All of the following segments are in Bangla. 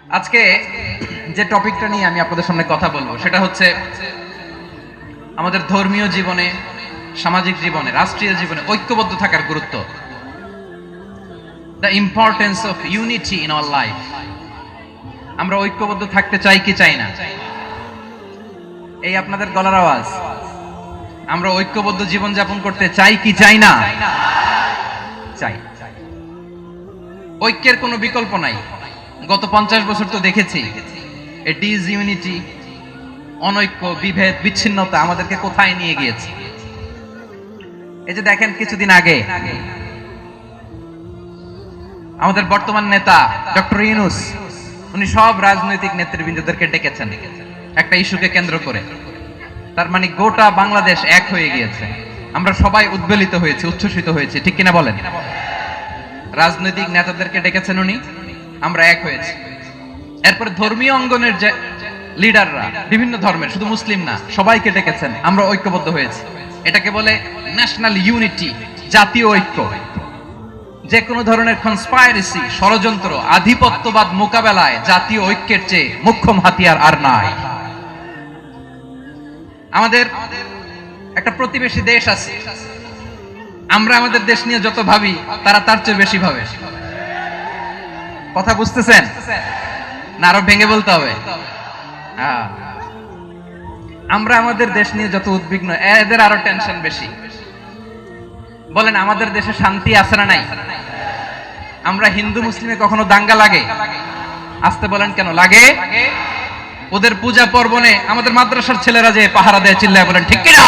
আজকে যে টপিকটা নিয়ে আমি আপনাদের সামনে কথা বলবো সেটা হচ্ছে আমাদের ধর্মীয় জীবনে, সামাজিক জীবনে, রাষ্ট্রীয় জীবনে ঐক্যবদ্ধ থাকার গুরুত্ব। The importance of unity in our life. আমরা ঐক্যবদ্ধ থাকতে চাই কি চাই না? এই আপনাদের গলার আওয়াজ। আমরা ঐক্যবদ্ধ জীবন যাপন করতে চাই কি চাই না? চাই। ঐক্যের কোনো বিকল্প নাই। গত 50 বছর তো দেখেছি এই ডিসইউনিটি, অনৈক্য, বিভেদ, বিচ্ছিন্নতা আমাদেরকে কোথায় নিয়ে গিয়েছে। এই যে দেখেন কিছুদিন আগে আমাদের বর্তমান নেতা ডক্টর ইউনূস, উনি সব রাজনৈতিক নেতৃবৃন্দদেরকে ডেকেছেন একটা ইস্যুকে কেন্দ্র করে। তার মানে গোটা বাংলাদেশ এক হয়ে গিয়েছে। আমরা সবাই উদ্বেলিত হয়েছি, উচ্ছ্বসিত হয়েছি, ঠিক কিনা বলেন? রাজনৈতিক নেতাদেরকে ডেকেছেন উনি, আমরা এক হয়েছি। এরপরে ধর্মীয় অঙ্গনের যে লিডাররা, বিভিন্ন ধর্মের, শুধু মুসলিম না, সবাইকে ডেকেছেন, আমরা ঐক্যবদ্ধ হয়েছি। এটাকে বলে ন্যাশনাল ইউনিটি, জাতীয় ঐক্য। যে কোনো ধরনের কনস্পাইরেসি, ষড়যন্ত্র, আধিপত্যবাদ মোকাবেলায় জাতীয় ঐক্যের চেয়ে মুখ্যম হাতিয়ার আর নাই। আমাদের একটা প্রতিবেশী দেশ আছে, আমরা আমাদের দেশ নিয়ে যত ভাবি তারা তার চেয়ে বেশি ভাবে। কথা বুঝতেছেন না? আরো ভেঙে বলতে হবে। আমরা আমাদের দেশ নিয়ে যত উদ্বিগ্ন, এদের আরো টেনশন বেশি। বলেন আমাদের দেশে শান্তি আছে না নাই? আমরা হিন্দু মুসলিমে কখনো দাঙ্গা লাগে? আসতে বলেন কেন লাগে? ওদের পূজা পার্বণে আমাদের মাদ্রাসার ছেলেরা যে পাহারা দেয়, চিল্লায় বলেন ঠিক কিনা?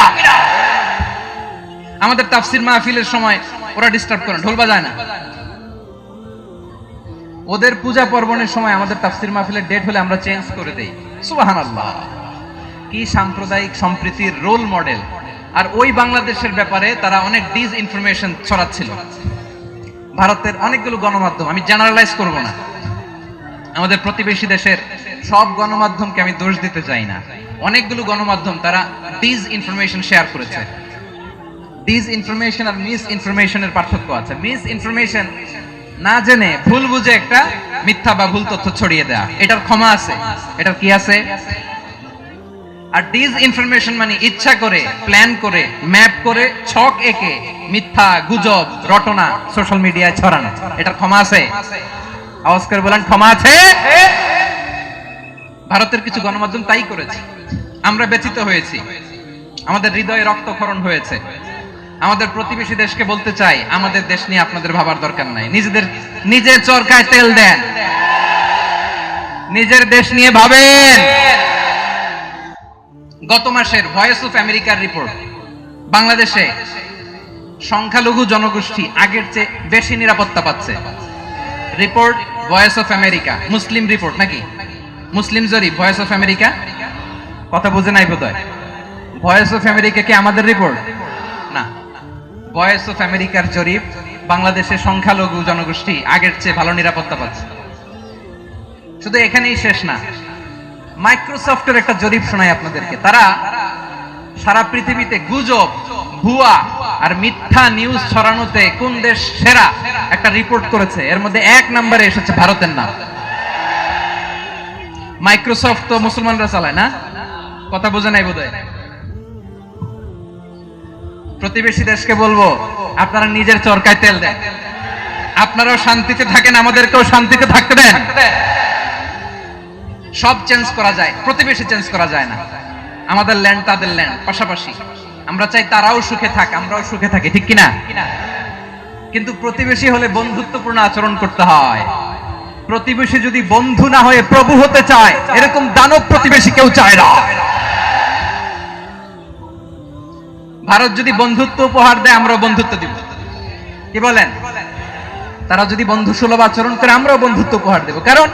আমাদের তাফসির মাহফিলের সময় ওরা ডিস্টার্ব করে, ঢোল বাজায় না। ওদের পূজা পার্বণের সময় আমাদের তাফসির মাহফিলের ডেট হলে আমরা চেঞ্জ করে দেই। সুবহানাল্লাহ! কি সাম্প্রদায়িক সম্প্রীতির রোল মডেল। আর ওই বাংলাদেশের ব্যাপারে তারা অনেক ডিসইনফরমেশন ছড়াচ্ছিল। ভারতের অনেকগুলো গণমাধ্যম, আমি জেনারেলাইজ করব না, আমাদের প্রতিবেশী দেশের সব গণমাধ্যমকে আমি দোষ দিতে চাই না, অনেকগুলো গণমাধ্যম তারা ডিসইনফরমেশন শেয়ার করেছে। ডিসইনফরমেশন আর মিস ইনফরমেশনের পার্থক্য আছে। মিস ইনফরমেশন না জেনে ভুল বুঝে একটা মিথ্যা বা ভুল তথ্য ছড়িয়ে দেয়া, এটার ক্ষমা আছে, এটার কি আছে? আর ডিসইনফরমেশন মানে ইচ্ছা করে, প্ল্যান করে, ম্যাপ করে, ছক এঁকে মিথ্যা, গুজব, রটনা সোশ্যাল মিডিয়ায় ছড়ানো, এটার ক্ষমা আছে? আওয়াজ করে বলেন ক্ষমা আছে? ভারতের কিছু গণমাধ্যম তাই করেছে। আমরা ব্যথিত হয়েছি, আমাদের হৃদয়ে রক্তক্ষরণ হয়েছে। আমাদের প্রতিবেশী দেশকে বলতে চাই, আমাদের দেশ নিয়ে আপনাদের ভাবার দরকার নাই। নিজের চরকায় তেল দেন, নিজের দেশ নিয়ে ভাবেন। গত মাসের ভয়েস অফ আমেরিকার রিপোর্ট, বাংলাদেশে সংখ্যালঘু জনগোষ্ঠী আগের চেয়ে বেশি নিরাপত্তা পাচ্ছে। Report voice of America, Muslim report নাকি? মুসলিম জরিপ, ভয়েস অফ আমেরিকা। কথা বুঝে নাই বোধহয়। ভয়েস অফ আমেরিকা কি আমাদের রিপোর্ট না? ভয়েস অফ আমেরিকার জরিপ, বাংলাদেশের সংখ্যালঘু জনগোষ্ঠী আগের চেয়ে ভালো নিরাপত্তা পাচ্ছে। শুধু এখানেই শেষ না, মাইক্রোসফটের একটা জরিপ শোনাই আপনাদেরকে। তারা সারা পৃথিবীতে গুজব, ভুয়া আর মিথ্যা নিউজ ছড়ানোতে কোন দেশ সেরা একটা রিপোর্ট করেছে। এর মধ্যে 1 নম্বরে এসেছে ভারতের নাম। মাইক্রোসফট তো মুসলমানরা চালায় না? কথা বোঝে নাই বোধহয়। প্রতিবেশী দেশকে বলবো, আপনারা নিজের চরকায় তেল দেন, আপনারাও শান্তিতে থাকেন, আমাদেরকেও শান্তিতে থাকতে দেন। সব চেঞ্জ করা যায়, প্রতিবেশী চেঞ্জ করা যায় না। আমাদের ল্যান্ড তাদের ল্যান্ড, পাশাপাশি। আমরা চাই তারাও সুখে থাক, আমরাও সুখে থাকি, ঠিক কিনা? কিন্তু প্রতিবেশী হলে বন্ধুত্বপূর্ণ আচরণ করতে হয়। প্রতিবেশী যদি বন্ধু না হয়ে প্রভু হতে চায়, এরকম দানব প্রতিবেশী কেউ চায় না। ভারত যদি বন্ধুত্ব উপহার দেয়, আমরাও বন্ধুত্ব দিব। কি বলেন? তারা যদি বন্ধু সুলভ আচরণ করে, আমরাও বন্ধুত্ব উপহার দেব। কারণ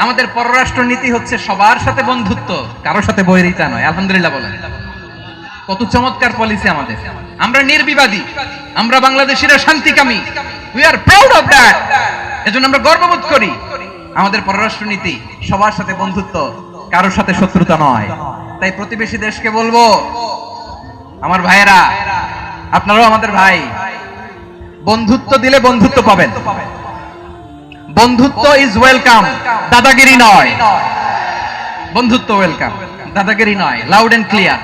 আমাদের পররাষ্ট্র নীতি হচ্ছে সবার সাথে বন্ধুত্ব, কারোর সাথে বৈরিতা নয়। আলহামদুলিল্লাহ বলেন, কত চমৎকার পলিসি আমাদের। আমরা নির্বিবাদী, আমরা বাংলাদেশিরা শান্তিকামী। We are proud of that. এজন্য আমরা গর্ববোধ করি। আমাদের পররাষ্ট্র নীতি সবার সাথে বন্ধুত্ব, কারোর সাথে শত্রুতা নয়। তাই প্রতিবেশী দেশকে বলবো, আমার ভাইয়েরা, আপনারাও আমাদের ভাই, বন্ধুত্ব দিলে বন্ধুত্ব পাবেন। বন্ধুত্ব ইজ ওয়েলকাম, দাদাগিরি নয়। বন্ধুত্ব ওয়েলকাম, দাদাগিরি নয়, লাউড এন্ড ক্লিয়ার।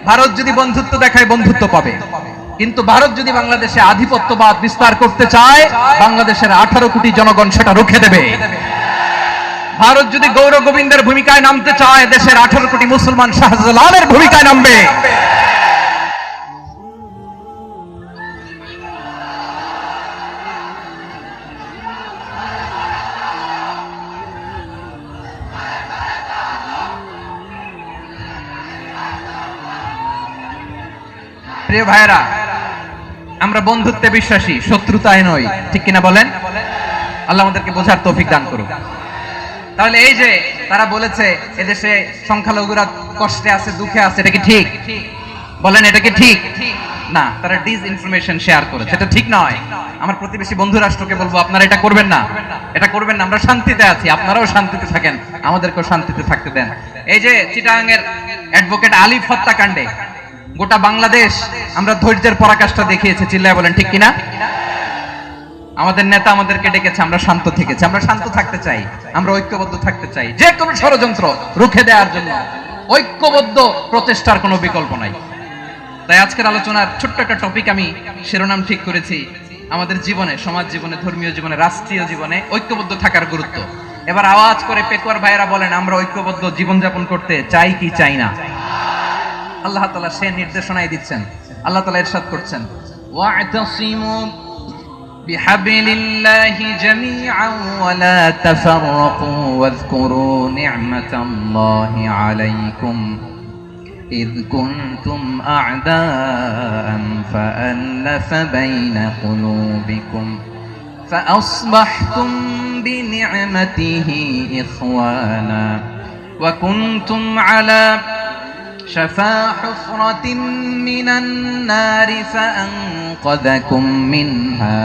ভারত যদি বন্ধুত্ব দেখায় বন্ধুত্ব পাবে, কিন্তু ভারত যদি বাংলাদেশে আধিপত্যবাদ বিস্তার করতে চায়, বাংলাদেশের 18 কোটি জনগণ সেটা রুখে দেবে। ভারত যদি গৌর গোবিন্দের ভূমিকায় নামতে চায়, দেশের 18 কোটি মুসলমান শাহজালালের ভূমিকায় নামবে। প্রিয় ভাইরা, আমরা বন্ধুত্বে বিশ্বাসী, শত্রুতায় নই, ঠিক কিনা বলেন? আল্লাহ আমাদেরকে বোঝার তৌফিক দান করুক। তাহলে এই যে তারা বলেছে এদেশে সংখ্যালঘুরা কষ্টে আছে, দুঃখে আছে, এটা কি ঠিক? বলেন, এটা কি ঠিক? না, তারা ডিস ইনফরমেশন শেয়ার করেছে, এটা ঠিক নয়। আমার প্রতিবেশী বন্ধু রাষ্ট্রকে বলবো, আপনারা এটা করবেন না, এটা করবেন না। আমরা শান্তিতে আছি, আপনারাও শান্তিতে থাকেন, আমাদেরকেও শান্তিতে থাকতে দেন। এই যে চিটাগাংয়ের অ্যাডভোকেট আলিফ হত্যাকাণ্ডে গোটা বাংলাদেশ আমরা ধৈর্যের পরাকাষ্ঠা দেখিয়েছে, চিল্লায় বলেন ঠিক কিনা? আমাদের নেতা আমাদেরকে ডেকেছে, আমরা শান্ত থেকেছি। আমরা শান্ত থাকতে চাই, আমরা ঐক্যবদ্ধ থাকতে চাই। যে কোনো ষড়যন্ত্র রুখে দেওয়ার জন্য ঐক্যবদ্ধ প্রচেষ্টার কোনো বিকল্প নাই। তাই আজকের আলোচনার ছোট্ট একটা টপিক আমি শিরোনাম ঠিক করেছি, আমাদের জীবনে, সমাজ জীবনে, ধর্মীয় জীবনে, রাষ্ট্রীয় জীবনে ঐক্যবদ্ধ থাকার গুরুত্ব। এবার আওয়াজ করে পেকুয়ার ভাইয়েরা বলেন, আমরা ঐক্যবদ্ধ জীবনযাপন করতে চাই কি চাই না? আল্লাহ তাআলা সে নির্দেশনাই দিচ্ছেন। আল্লাহ তাআলা ইরশাদ করছেন, ওয়া'তাসিমু বিহাবলিল্লাহি জামিআন ওয়া লা তাফাররাকু ওয়াযকুরু নি'মাতাল্লাহি আলাইকুম إذ كنتم أعداء فألف بين قلوبكم فأصبحتم بنعمته إخوانا وكنتم على شفا حفرة من النار فأنقذكم منها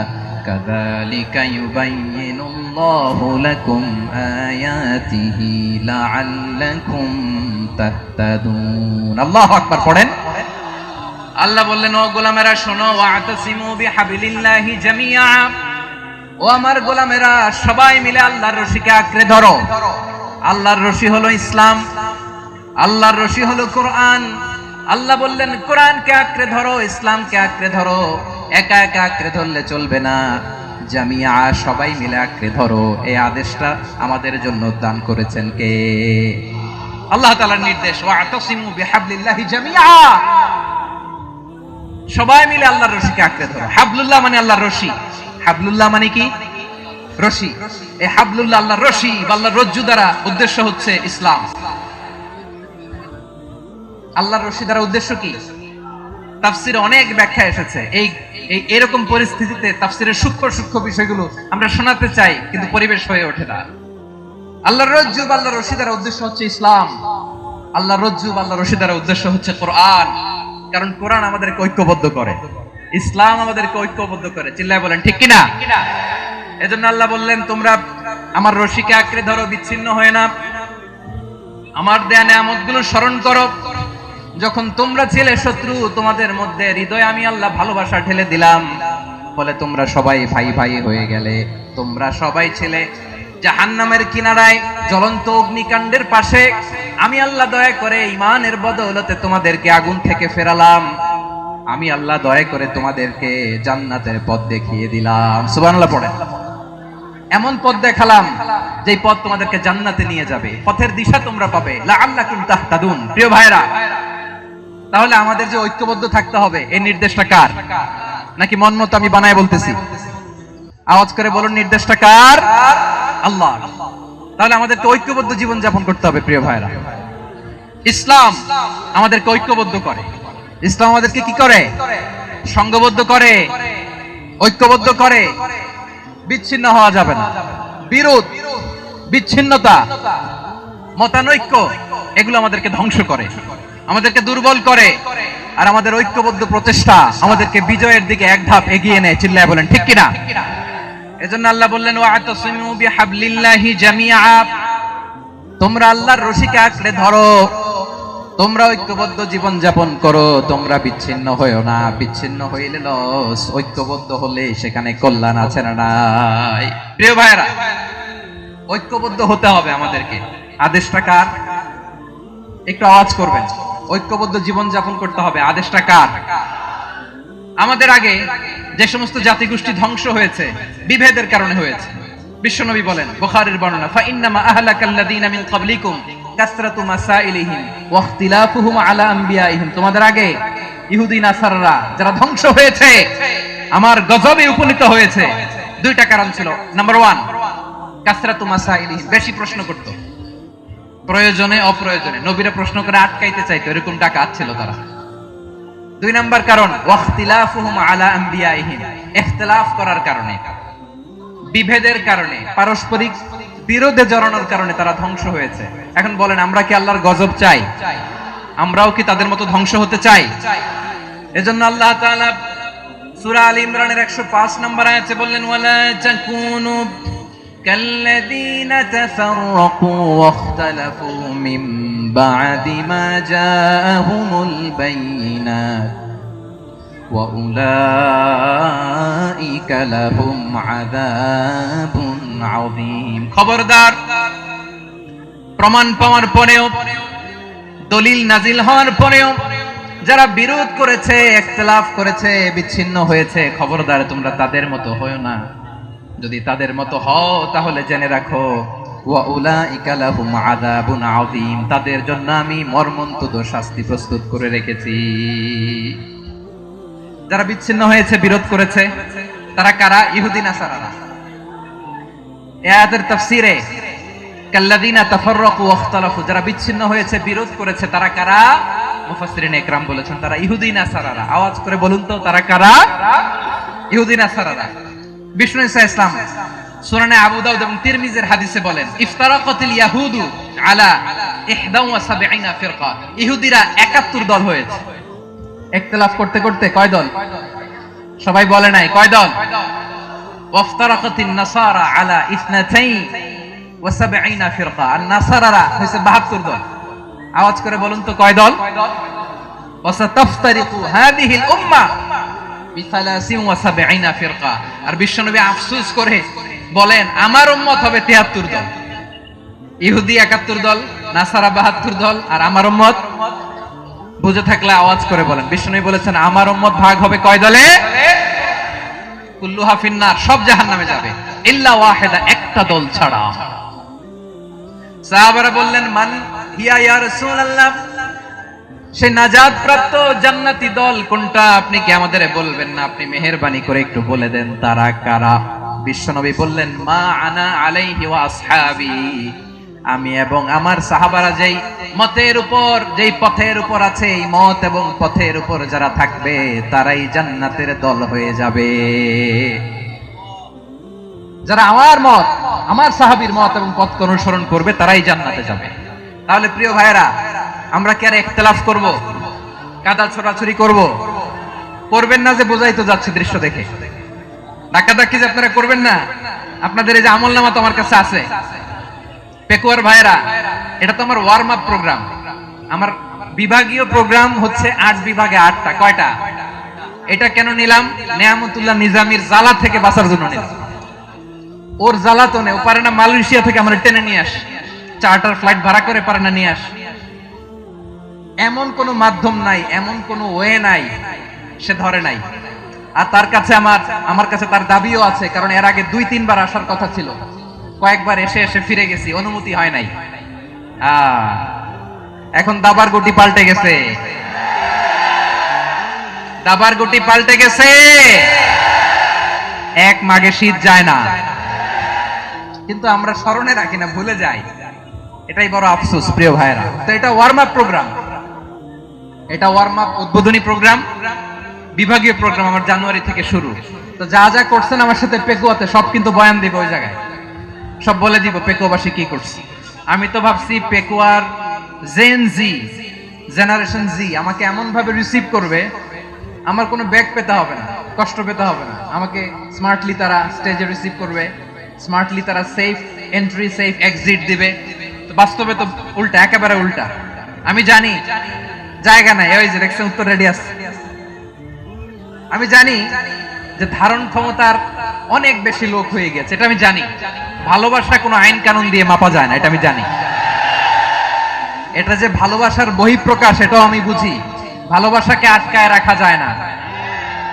كذلك يبين الله لكم آياته لعلكم তাহতাদুন। আল্লাহু আকবার পড়েন। আল্লাহ বললেন, ও গোলামেরা শোনো, ওয়া'তাসিমু বিহাবলিল্লাহি জামিআ, ও আমার গোলামেরা সবাই মিলে আল্লাহর রশিকে আঁকড়ে ধরো। আল্লাহর রশি হলো ইসলাম, আল্লাহর রশি হলো কোরআন। আল্লাহ বললেন কোরআনকে আঁকড়ে ধরো, ইসলামকে আঁকড়ে ধরো। একা একা আঁকড়ে ধরলে চলবে না, জামিআ সবাই মিলে আঁকড়ে ধরো। এই আদেশটা আমাদের জন্য দান করেছেন কে? আল্লাহ তাআলার নির্দেশ, ওয়া'তাসিমু বিহাবলিল্লাহি জামিআ, সবাই মিলে আল্লাহর রশিকে আঁকড়ে ধরো। হাবলুল্লাহ মানে আল্লাহর রশি। হাবলুল্লাহ মানে কি? রশি। এই হাবলুল্লাহ আল্লাহর রশি বা আল্লাহর রজ্জু দ্বারা উদ্দেশ্য হচ্ছে ইসলাম। আল্লাহর রশি দ্বারা উদ্দেশ্য কি? তাফসিরে অনেক ব্যাখ্যা এসেছে। এই এরকম পরিস্থিতিতে তাফসিরের সূক্ষ্ম সূক্ষ্ম বিষয়গুলো আমরা শোনাতে চাই, কিন্তু পরিবেশ হয়ে ওঠে না। আল্লাহর রজ্জু বা আল্লাহর রশি দ্বারা উদ্দেশ্য হচ্ছে ইসলাম। আল্লাহর রজ্জু বা আল্লাহর রশি দ্বারা উদ্দেশ্য হচ্ছে কোরআন। কারণ কোরআন আমাদেরকে ঐক্যবদ্ধ করে, ইসলাম আমাদেরকে ঐক্যবদ্ধ করে। চিল্লায় বলেন ঠিক কিনা? এজন্য আল্লাহ বললেন, তোমরা আমার রশিকে আঁকড়ে ধরো, বিচ্ছিন্ন হয়ে না। আমার দেয়া নিয়ামতগুলো স্মরণ করো। যখন তোমরা ছিলে শত্রু, তোমাদের মধ্যে হৃদয়ে আমি আল্লাহ ভালোবাসা ঢেলে দিলাম, ফলে তোমরা সবাই ভাই ভাই হয়ে গেলে। তোমরা সবাই ছিলে জাহান্নামের কিনারায়, জ্বলন্ত অগ্নিকাণ্ডের পাশে। আমি আল্লাহ দয়া করে ঈমানের বদৌলতে তোমাদেরকে আগুন থেকে ফেরালাম। আমি আল্লাহ দয়া করে তোমাদেরকে জান্নাতের পথ দেখিয়ে দিলাম। সুবহানাল্লাহ পড়েন। এমন পথ দেখালাম যেই পথ তোমাদেরকে জান্নাতে নিয়ে যাবে, পথের দিশা তোমরা পাবে। লাআল্লাকুম তাহতাদুন। প্রিয় ভাইরা, তাহলে আমাদের যে ঐক্যবদ্ধ থাকতে হবে, এই নির্দেশটা কার? নাকি মন মতো আমি বানায় বলতেছি? আওয়াজ করে বলুন, নির্দেশটা কার? আল্লাহ। তাহলে আমাদেরকে ঐক্যবদ্ধ জীবন যাপন করতে হবে। প্রিয় ভাইরা, ইসলাম আমাদেরকে ঐক্যবদ্ধ করে। ইসলাম আমাদেরকে কি করে? সংঘবদ্ধ করে, ঐক্যবদ্ধ করে। বিচ্ছিন্ন হওয়া যাবে না। বিরোধ, বিচ্ছিন্নতা, মতানৈক্য, এগুলো আমাদেরকে ধ্বংস করে, আমাদেরকে দুর্বল করে। আর আমাদের ঐক্যবদ্ধ প্রচেষ্টা আমাদেরকে বিজয়ের দিকে এক ধাপ এগিয়ে নেয়। চিল্লায় বলেন ঠিক কিনা? এজন্য আল্লাহ বললেন, ওয়া'তাসিমু বিহাবলিল্লাহি জামিআ, তোমরা আল্লাহর রশিকে আঁকড়ে ধরো। তোমরা ঐক্যবদ্ধ জীবন যাপন করো, তোমরা বিচ্ছিন্ন হইও না। বিচ্ছিন্ন হইলে লস, ঐক্যবদ্ধ হলে সেখানে কল্যাণ আছে না নাই? প্রিয় ভাইরা, ঐক্যবদ্ধ হতে হবে আমাদেরকে। আদেশটা কার? একটু আওয়াজ করবেন। ঐক্যবদ্ধ জীবন যাপন করতে হবে, আদেশটা কার? আমাদের আগে যে সমস্ত জাতিগোষ্ঠী ধ্বংস হয়েছে বিভেদের কারণে হয়েছে। বিশ্বনবী বলেন, বুখারীর বর্ণনা, ফা ইন্নামা আহলাকাল্লাযীনা মিন ক্বাবলিকুম কাসরাতু মাসাইলিহিম ওয়া ইখতিলাফুহুম আলা আমবিয়াইহিম। তোমাদের আগে ইহুদি নাসারারা যারা ধ্বংস হয়েছে, আমার গজবে উপনীত হয়েছে, দুইটা কারণ ছিল। নাম্বার 1, কাসরাতু মাসাইলিহিম, বেশি প্রশ্ন করত, প্রয়োজনে অপ্রয়োজনে নবীরা প্রশ্ন করে আটকাইতে চাইতো, এরকম ডাকাত ছিল তারা। 2 নাম্বার কারণ, ওয়াখতিলাফুহুম আলা আমবিয়াইহিম, ইখতিলাফ করার কারণে, বিভেদের কারণে, পারস্পরিক বিরোধে জড়ানোর কারণে তারা ধ্বংস হয়েছে। এখন বলেন, আমরা কি আল্লাহর গজব চাই? আমরাও কি তাদের মতো ধ্বংস হতে চাই? এজন্য আল্লাহ তাআলা সূরা আল ইমরানের 105 নম্বর আয়াতে বললেন, ওয়ালা তাকুনু কাল্লাযীনা তাফাররাকু ওয়াখতালাফু মিন বা'দি মা জাআহুমুল বাইয়িনাত ওয়া উলাইকা লাহুম আযাবুন আযীম। খবরদার, প্রমাণ পাওয়ার পরেও, দলিল নাজিল হওয়ার পরেও যারা বিরোধ করেছে, ইখতিলাফ করেছে, বিচ্ছিন্ন হয়েছে, খবরদার তোমরা তাদের মতো হয়ো না। যদি তাদের মতো হও তাহলে জেনে রাখো, ওয়া উলাইকা লাহুম আযাবুন আযীম, তাদের জন্য আমি মর্মন্তুদ শাস্তি প্রস্তুত করে রেখেছি। যারা বিচ্ছিন্ন হয়েছে, বিরোধ করেছে, তারা কারা? ইহুদি নাসারারা। এই আয়াতের তাফসীরে কাল্লাযীনা তাফাররাকু ওয়াখতালাফু, যারা বিচ্ছিন্ন হয়েছে, বিরোধ করেছে, তারা কারা? মুফাসসিরিনে ইকরাম বলেছেন তারা ইহুদি নাসারারা। আওয়াজ করে বলুন তো, তারা কারা? ইহুদি নাসারারা। বিষ্ণু ঈসা ইসলাম সুনানে আবু দাউদ এবং তিরমিজির হাদিসে বলেন, ইফতারাকাতিল ইয়াহুদু আলা 71 ফিরকা, ইহুদিরা 71 দল হয়েছে। ইখতিলাফ করতে করতে কয় দল? সবাই বলে নাই, কয় দল? ওয়াফতারাকাতিন নাসারা আলা 72 ফিরকা, আর নাসারারা হইছে 72 দল। আওয়াজ করে বলুন তো, কয় দল? ওয়াসাতাফতারিকু হাদিহিল উম্মাহ বি73 ফিরকা। আর বিশ্বনবী আফসোস করে বলেন, আমার উম্মত হবে 73 দল। ইহুদি 71 দল, নাসারা 72 দল, আর আমার উম্মত, বুঝে থাকলে আওয়াজ করে বলেন। বিশ্বনবী বলেছেন, আমার উম্মত ভাগ হবে কয় দলে? কুল্লুহা ফিন্নার, সব জাহান্নামে যাবে, ইল্লা ওয়াহিদা, একটা দল ছাড়া। সাহাবারা বললেন, মান হিয়া ইয়া রাসূলুল্লাহ, সে নাজাত প্রাপ্ত জান্নাতি দল কোনটা? আপনি কি আমাদের বলবেন না? আপনি মেহেরবানি করে একটু বলে দেন তারা কারা। বিশ্বনবী বললেন, মা আনা আলাইহি ওয়া আসহাবি, আমি এবং আমার সাহাবারা যেই মতের উপর, যেই পথের উপর আছে, এই মত এবং পথের উপর যারা থাকবে তারাই জান্নাতের দল হয়ে যাবে। যারা আমার মত, আমার সাহাবীর মত এবং পথকে অনুসরণ করবে তারাই জান্নাতে যাবে। তাহলে প্রিয় ভাইরা, আমরা কি আর ইখতিলাফ করব? কাদা ছোড়াছুরি করব? করবেন না যে বোঝাই তো যাচ্ছে দৃশ্য দেখে। ডাকাডাকি যে আপনারা করবেন না। আপনাদের এই যে আমলনামা তো আমার কাছে আছে। পেকুয়ার ভাইরা, এটা তো আমার ওয়ার্ম আপ প্রোগ্রাম। আমার বিভাগীয় প্রোগ্রাম হচ্ছে 8 বিভাগে 8টা। কয়টা? এটা কেন নিলাম? নেয়ামতুল্লাহ নিজামীর জ্বালা থেকে বাঁচার জন্য নিলাম। ওর জ্বালা তো নেই, ও পারে না মালয়েশিয়া থেকে আমার টেনে নিয়ে আস, চার্টার ফ্লাইট ভাড়া করে পারে না নিয়ে আস। এমন কোন মাধ্যম নাই, এমন কোন ওয়ে নাই, সে ধরে নাই। আর তার কাছে আমার কাছে তার দাবিও আছে, কারণ এর আগে 2-3 বার আসার কথা ছিল। কয়েকবার এসে এসে ফিরে গেছি, অনুমতি হয় নাই। এখন দাবার গুটি পাল্টে গেছে, দাবার গুটি পাল্টে গেছে। এক মাঘে শীত যায় না, কিন্তু আমরা স্মরণে রাখি না, ভুলে যাই। এটাই বড় আফসোস প্রিয় ভাইরা। তো এটা ওয়ার্ম আপ প্রোগ্রাম, এটা ওয়ার্ম আপ উদ্বোধনী প্রোগ্রাম, বিভাগীয় প্রোগ্রাম আমার জানুয়ারি থেকে শুরু। তো যা যা করছেন আমার সাথে পেকুয়াতে, সব কিন্তু বয়ান দিব ওই জায়গায়, সব বলে দিব পেকুয়াবাসী কি করছি। আমি তো ভাবছি পেকুয়ার জেন জি, জেনারেশন জি আমাকে এমন ভাবে রিসিভ করবে, আমার কোনো ব্যাগ পেতে হবে না, কষ্ট পেতে হবে না। আমাকে স্মার্টলি তারা স্টেজে রিসিভ করবে, স্মার্টলি তারা সেফ এন্ট্রি, সেফ এক্সিট দিবে। তো বাস্তবে তো উল্টা, একেবারে উল্টা। আমি জানি জায়গা নাই, ওই যে দেখছেন উত্তর রেডি আছে। আমি জানি যে ধারণ ক্ষমতার অনেক বেশি লোক হয়ে গেছে, এটা আমি জানি। ভালোবাসা কোনো আইন কানুন দিয়ে মাপা যায় না, এটা আমি জানি। এটা যে ভালোবাসার বহিঃপ্রকাশ, এটাও আমি বুঝি। ভালোবাসাকে আটকায় রাখা যায় না।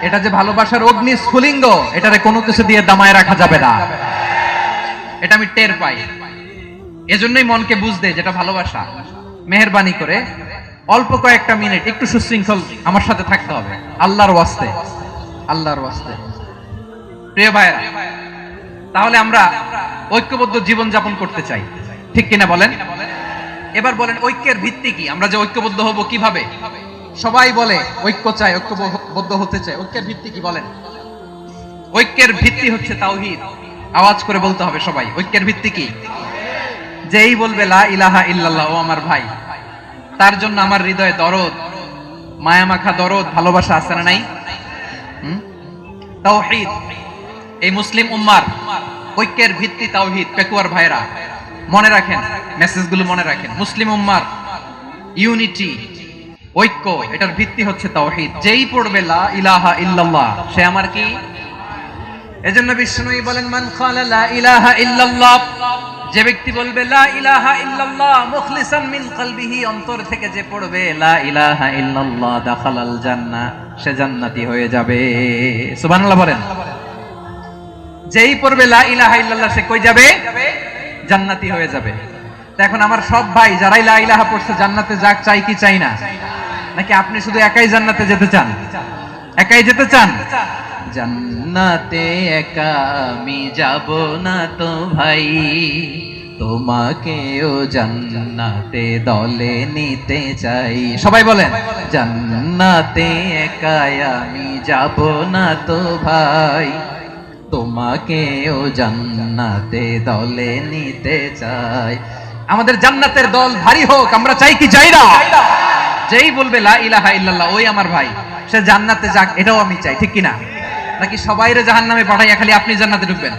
এটা যে ভালোবাসার অগ্নি স্ফুলিঙ্গ, এটারে কোনো কিছু দিয়ে দামায় রাখা যাবে না, এটা আমি টের পাই। এজন্যই মনকে বুঝতে যেটা ভালোবাসা। মেহেরবানি করে অল্প কয়েকটা মিনিট একটু সুশৃঙ্খল আমার সাথে থাকতে হবে, আল্লাহর ওয়াস্তে, আল্লাহর ওয়াস্তে। প্রিয় ভাইরা, তাহলে আমরা ঐক্যবদ্ধ জীবন যাপন করতে চাই, ঠিক কিনা বলেন? এবার বলেন ঐক্যের ভিত্তি কি? আমরা যে ঐক্যবদ্ধ হব কিভাবে? সবাই বলে ঐক্য চাই, ঐক্যবদ্ধ হতে চাই। ঐক্যের ভিত্তি কি বলেন? ঐক্যের ভিত্তি হচ্ছে তাওহীদ। আওয়াজ করে বলতে হবে সবাই, ঐক্যের ভিত্তি কি? যেই বলবে লা ইলাহা ইল্লাল্লাহ, ও আমার ভাই, তার জন্য আমার হৃদয়ে দরদ, মায়ামাখা দরদ, ভালোবাসা আছে না নাই? তাওহীদ। এই মুসলিম উম্মার ঐক্যের ভিত্তি তাওহীদ। পেকুয়ার ভাইরা মনে রাখেন, মেসেজগুলো মনে রাখেন। মুসলিম উম্মার ইউনিটি, ঐক্য, এটার ভিত্তি হচ্ছে তাওহীদ। যেই পড়বে লা ইলাহা ইল্লাল্লাহ, সে আমার কি? এজন্য বিষ্ণুই বলেন, মান ক্বালা লা ইলাহা ইল্লাল্লাহ, যে ব্যক্তি বলবে লা ইলাহা ইল্লাল্লাহ মুখলিসান মিন কলবিহি, অন্তর থেকে যে পড়বে লা ইলাহা ইল্লাল্লাহ, দাখালাল জান্নাহ, সে জান্নাতি হয়ে যাবে। সুবহানাল্লাহ বলেন। যেই পড়বে লা ইলাহা ইল্লাল্লাহ, সে কই যাবে? জান্নাতি হয়ে যাবে। তো এখন আমার সব ভাই যারাই লা ইলাহা পড়ছে জান্নাতে যাক, চাই কি চাই না? নাকি আপনি শুধু একাই জান্নাতে যেতে চান? একাই যেতে চান? জান্নাতে একা আমি যাব না তো ভাই, তোমাকেও জান্নাতে দলে নিতে চাই। সবাই বলেন, জান্নাতে একা আমি যাব না তো ভাই, তোমাকেও জান্নাতে দলে নিতে চাই। আমাদের জান্নাতের দল ভারী হোক, আমরা চাই কি চাই না? যেই বলবে লা ইলাহা ইল্লাল্লাহ, ওই আমার ভাই, সে জান্নাতে যাক, এটাও আমি চাই, ঠিক কিনা? নাকি সবাইরে জাহান্নামে পাঠাইয়া খালি আপনি জান্নাতে ঢুকবেন?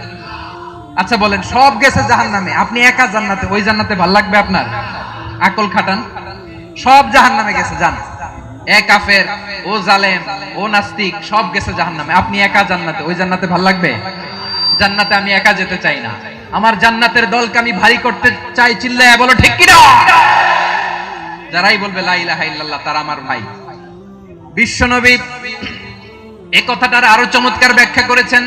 আচ্ছা বলেন, সব গেছে জাহান্নামে, আপনি একা জান্নাতে, ওই জান্নাতে ভাল লাগবে আপনার? আকল খাটান। সব জাহান্নামে গেছে, যান। এ কাফের, ও জালেম, ও নাস্তিক, সব গেছে জাহান্নামে, আপনি একা জান্নাতে, ওই জান্নাতে ভাল লাগবে? জান্নাতে আমি একা যেতে চাই না, আমার জান্নাতের দলকে আমি ভারী করতে চাই। চিল্লায়া বলো ঠিক কিনা? যারাই বলবে লা ইলাহা ইল্লাল্লাহ, তারা আমার ভাই। বিশ্বনবী এই কথাটার আরো চমৎকার ব্যাখ্যা করেছেন।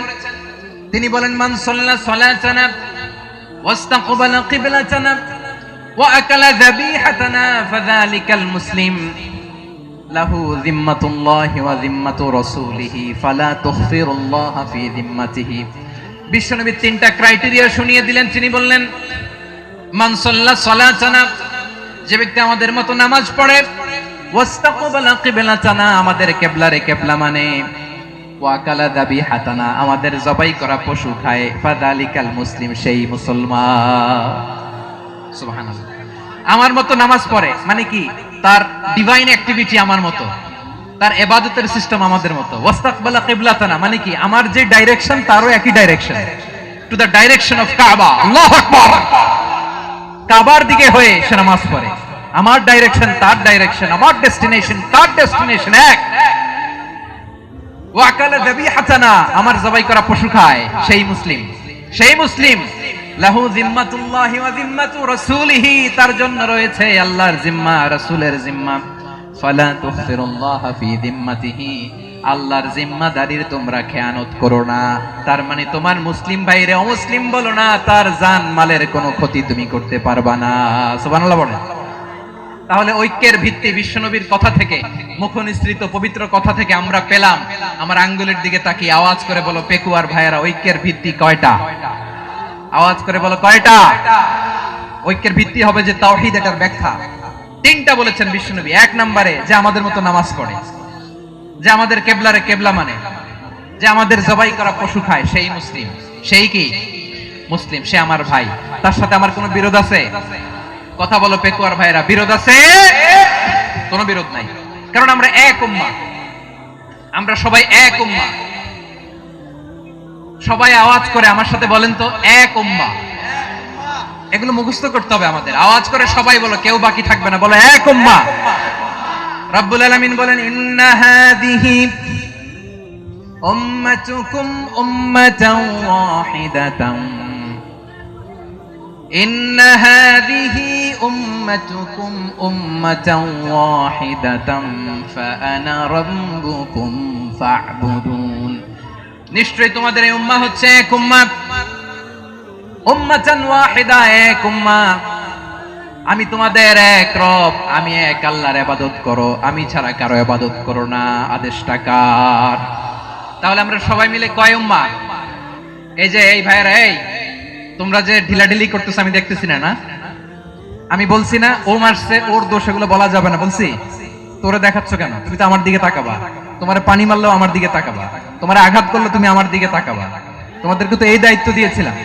তিনি বলেন, মান সাল্লা সালাতানা ওয়াস্তাকবালা কিবলাতানা ওয়া আকালা যাবিহাতানা ফাযালিকাল মুসলিম লাহু যিম্মাতুল্লাহি ওয়া যিম্মাতু রাসূলিহি ফালা তুখফিরুল্লাহ ফি যিম্মাতিহি। বিশ্বনবী তিনটা ক্রাইটেরিয়া শুনিয়ে দিলেন। তিনি বললেন, মান সাল্লা সালাতানা, যে ব্যক্তি আমাদের মতো নামাজ পড়ে, ওয়াস্তাকবালা কিবলাতানা, আমাদের কিবলারে কিবলা মানে, ওয়াকালা যাবিহাতানা, আমাদের জবাই করা পশু খায়, ফাযালিকাল মুসলিম, সেই মুসলমান। সুবহানাল্লাহ। আমার মতো নামাজ পড়ে মানে কি? তার ডিভাইন অ্যাক্টিভিটি আমার মতো, তার ইবাদতের সিস্টেম আমাদের মতো। ওয়াস্তাকবালা কিবলাতানা মানে কি? আমার যে ডাইরেকশন, তারও একই direction, to the direction of কাবা। আল্লাহু আকবার। কাবার দিকে হয়ে সে নামাজ পড়ে। আমার ডাইরেকশন, তার ডাইরেকশন, আমার ডেস্টিনেশন, তার ডেস্টিনেশন এক। ওয়াকালা যাবিহাতানা, আমার জবাই করা পশু খায়, সেই মুসলিম, সেই মুসলিম। লাহু যিম্মাতুল্লাহি ওয়া যিম্মাতু রাসূলিহি, তার জন্য রয়েছে আল্লাহর জিম্মা, রাসূলের জিম্মা। ফালা তুখফিরুল্লাহ ফি যিম্মাতিহি, আল্লাহর জিম্মাদারির তোমরা খেয়ানত করো না। তার মানে তোমার মুসলিম ভাইরে অমুসলিম বলো না, তার জান মালের কোনো ক্ষতি তুমি করতে পারবা না। সুবহানাল্লাহ বলেন। তাহলে ঐক্যের ভিত্তি বিশ্বনবীর কথা থেকে, মুখনিসৃত পবিত্র কথা থেকে আমরা পেলাম। আমার আঙ্গুলের দিকে তাকিয়ে আওয়াজ করে বলো পেকুয়ার ভাইয়েরা, ঐক্যের ভিত্তি কয়টা? আওয়াজ করে বলো কয়টা? ঐক্যের ভিত্তি হবে যে তাওহীদ, এটার ব্যাখ্যা তিনটা বলেছেন বিশ্বনবী। এক নম্বরে, যে আমাদের মতো নামাজ পড়ে, যে আমাদের কেবলারে কেবলা মানে, যে আমাদের জবাই করা পশু খায়, সেই মুসলিম। সেই কি? মুসলিম, সে আমার ভাই। তার সাথে আমার কোনো বিরোধ আছে? কথা বলো পেকুয়ার ভাইরা, বিরোধ আছে? কোনো বিরোধ নাই, কারণ আমরা এক উম্মাহ, আমরা সবাই এক উম্মাহ। সবাই আওয়াজ করে আমার সাথে বলেন তো, এক উম্মাহ। এগুলো মুখস্থ করতে হবে আমাদের। আওয়াজ করে সবাই বলো, কেউ বাকি থাকবে না, বলো এক উম্মাহ। রব্বুল আলামিন বলেন ইন্না হাদিহি উম্মাতুকুম উম্মাতান ওয়াহিদাতান ইন্না হাদিহি উম্মাতুকুম উম্মাতান ওয়াহিদাতান ফাআনা রাব্বুকুম ফা'বুদুন। নিশ্চয়ই তোমাদের এই উম্মাহ হচ্ছে এক উম্মাহ, উম্মাতান ওয়াহিদা, এক উম্মাহ। আমি তোমাদের এক রব, আমি এক আল্লাহর ইবাদত করো, আমি ছাড়া কারো ইবাদত করো না। আদেশটা কার? তাহলে আমরা সবাই মিলে কয় উম্মাহ? এই যে এই ভাইরা, এই তোমরা যে ঢিলাঢিলি করতেছ আমি দেখতেছি না, না আমি বলছি না ও মারছে ওর দোষ, এগুলো বলা যাবে না বলছি? তোরে দেখাচ্ছ কেন? তুমি তো আমার দিকে তাকাবা। তোমার পানি মারলেও আমার দিকে তাকাবা, তোমার আঘাত করলে তুমি আমার দিকে তাকাবা। তোমাদেরকে তো এই দায়িত্ব দিয়েছিলাম।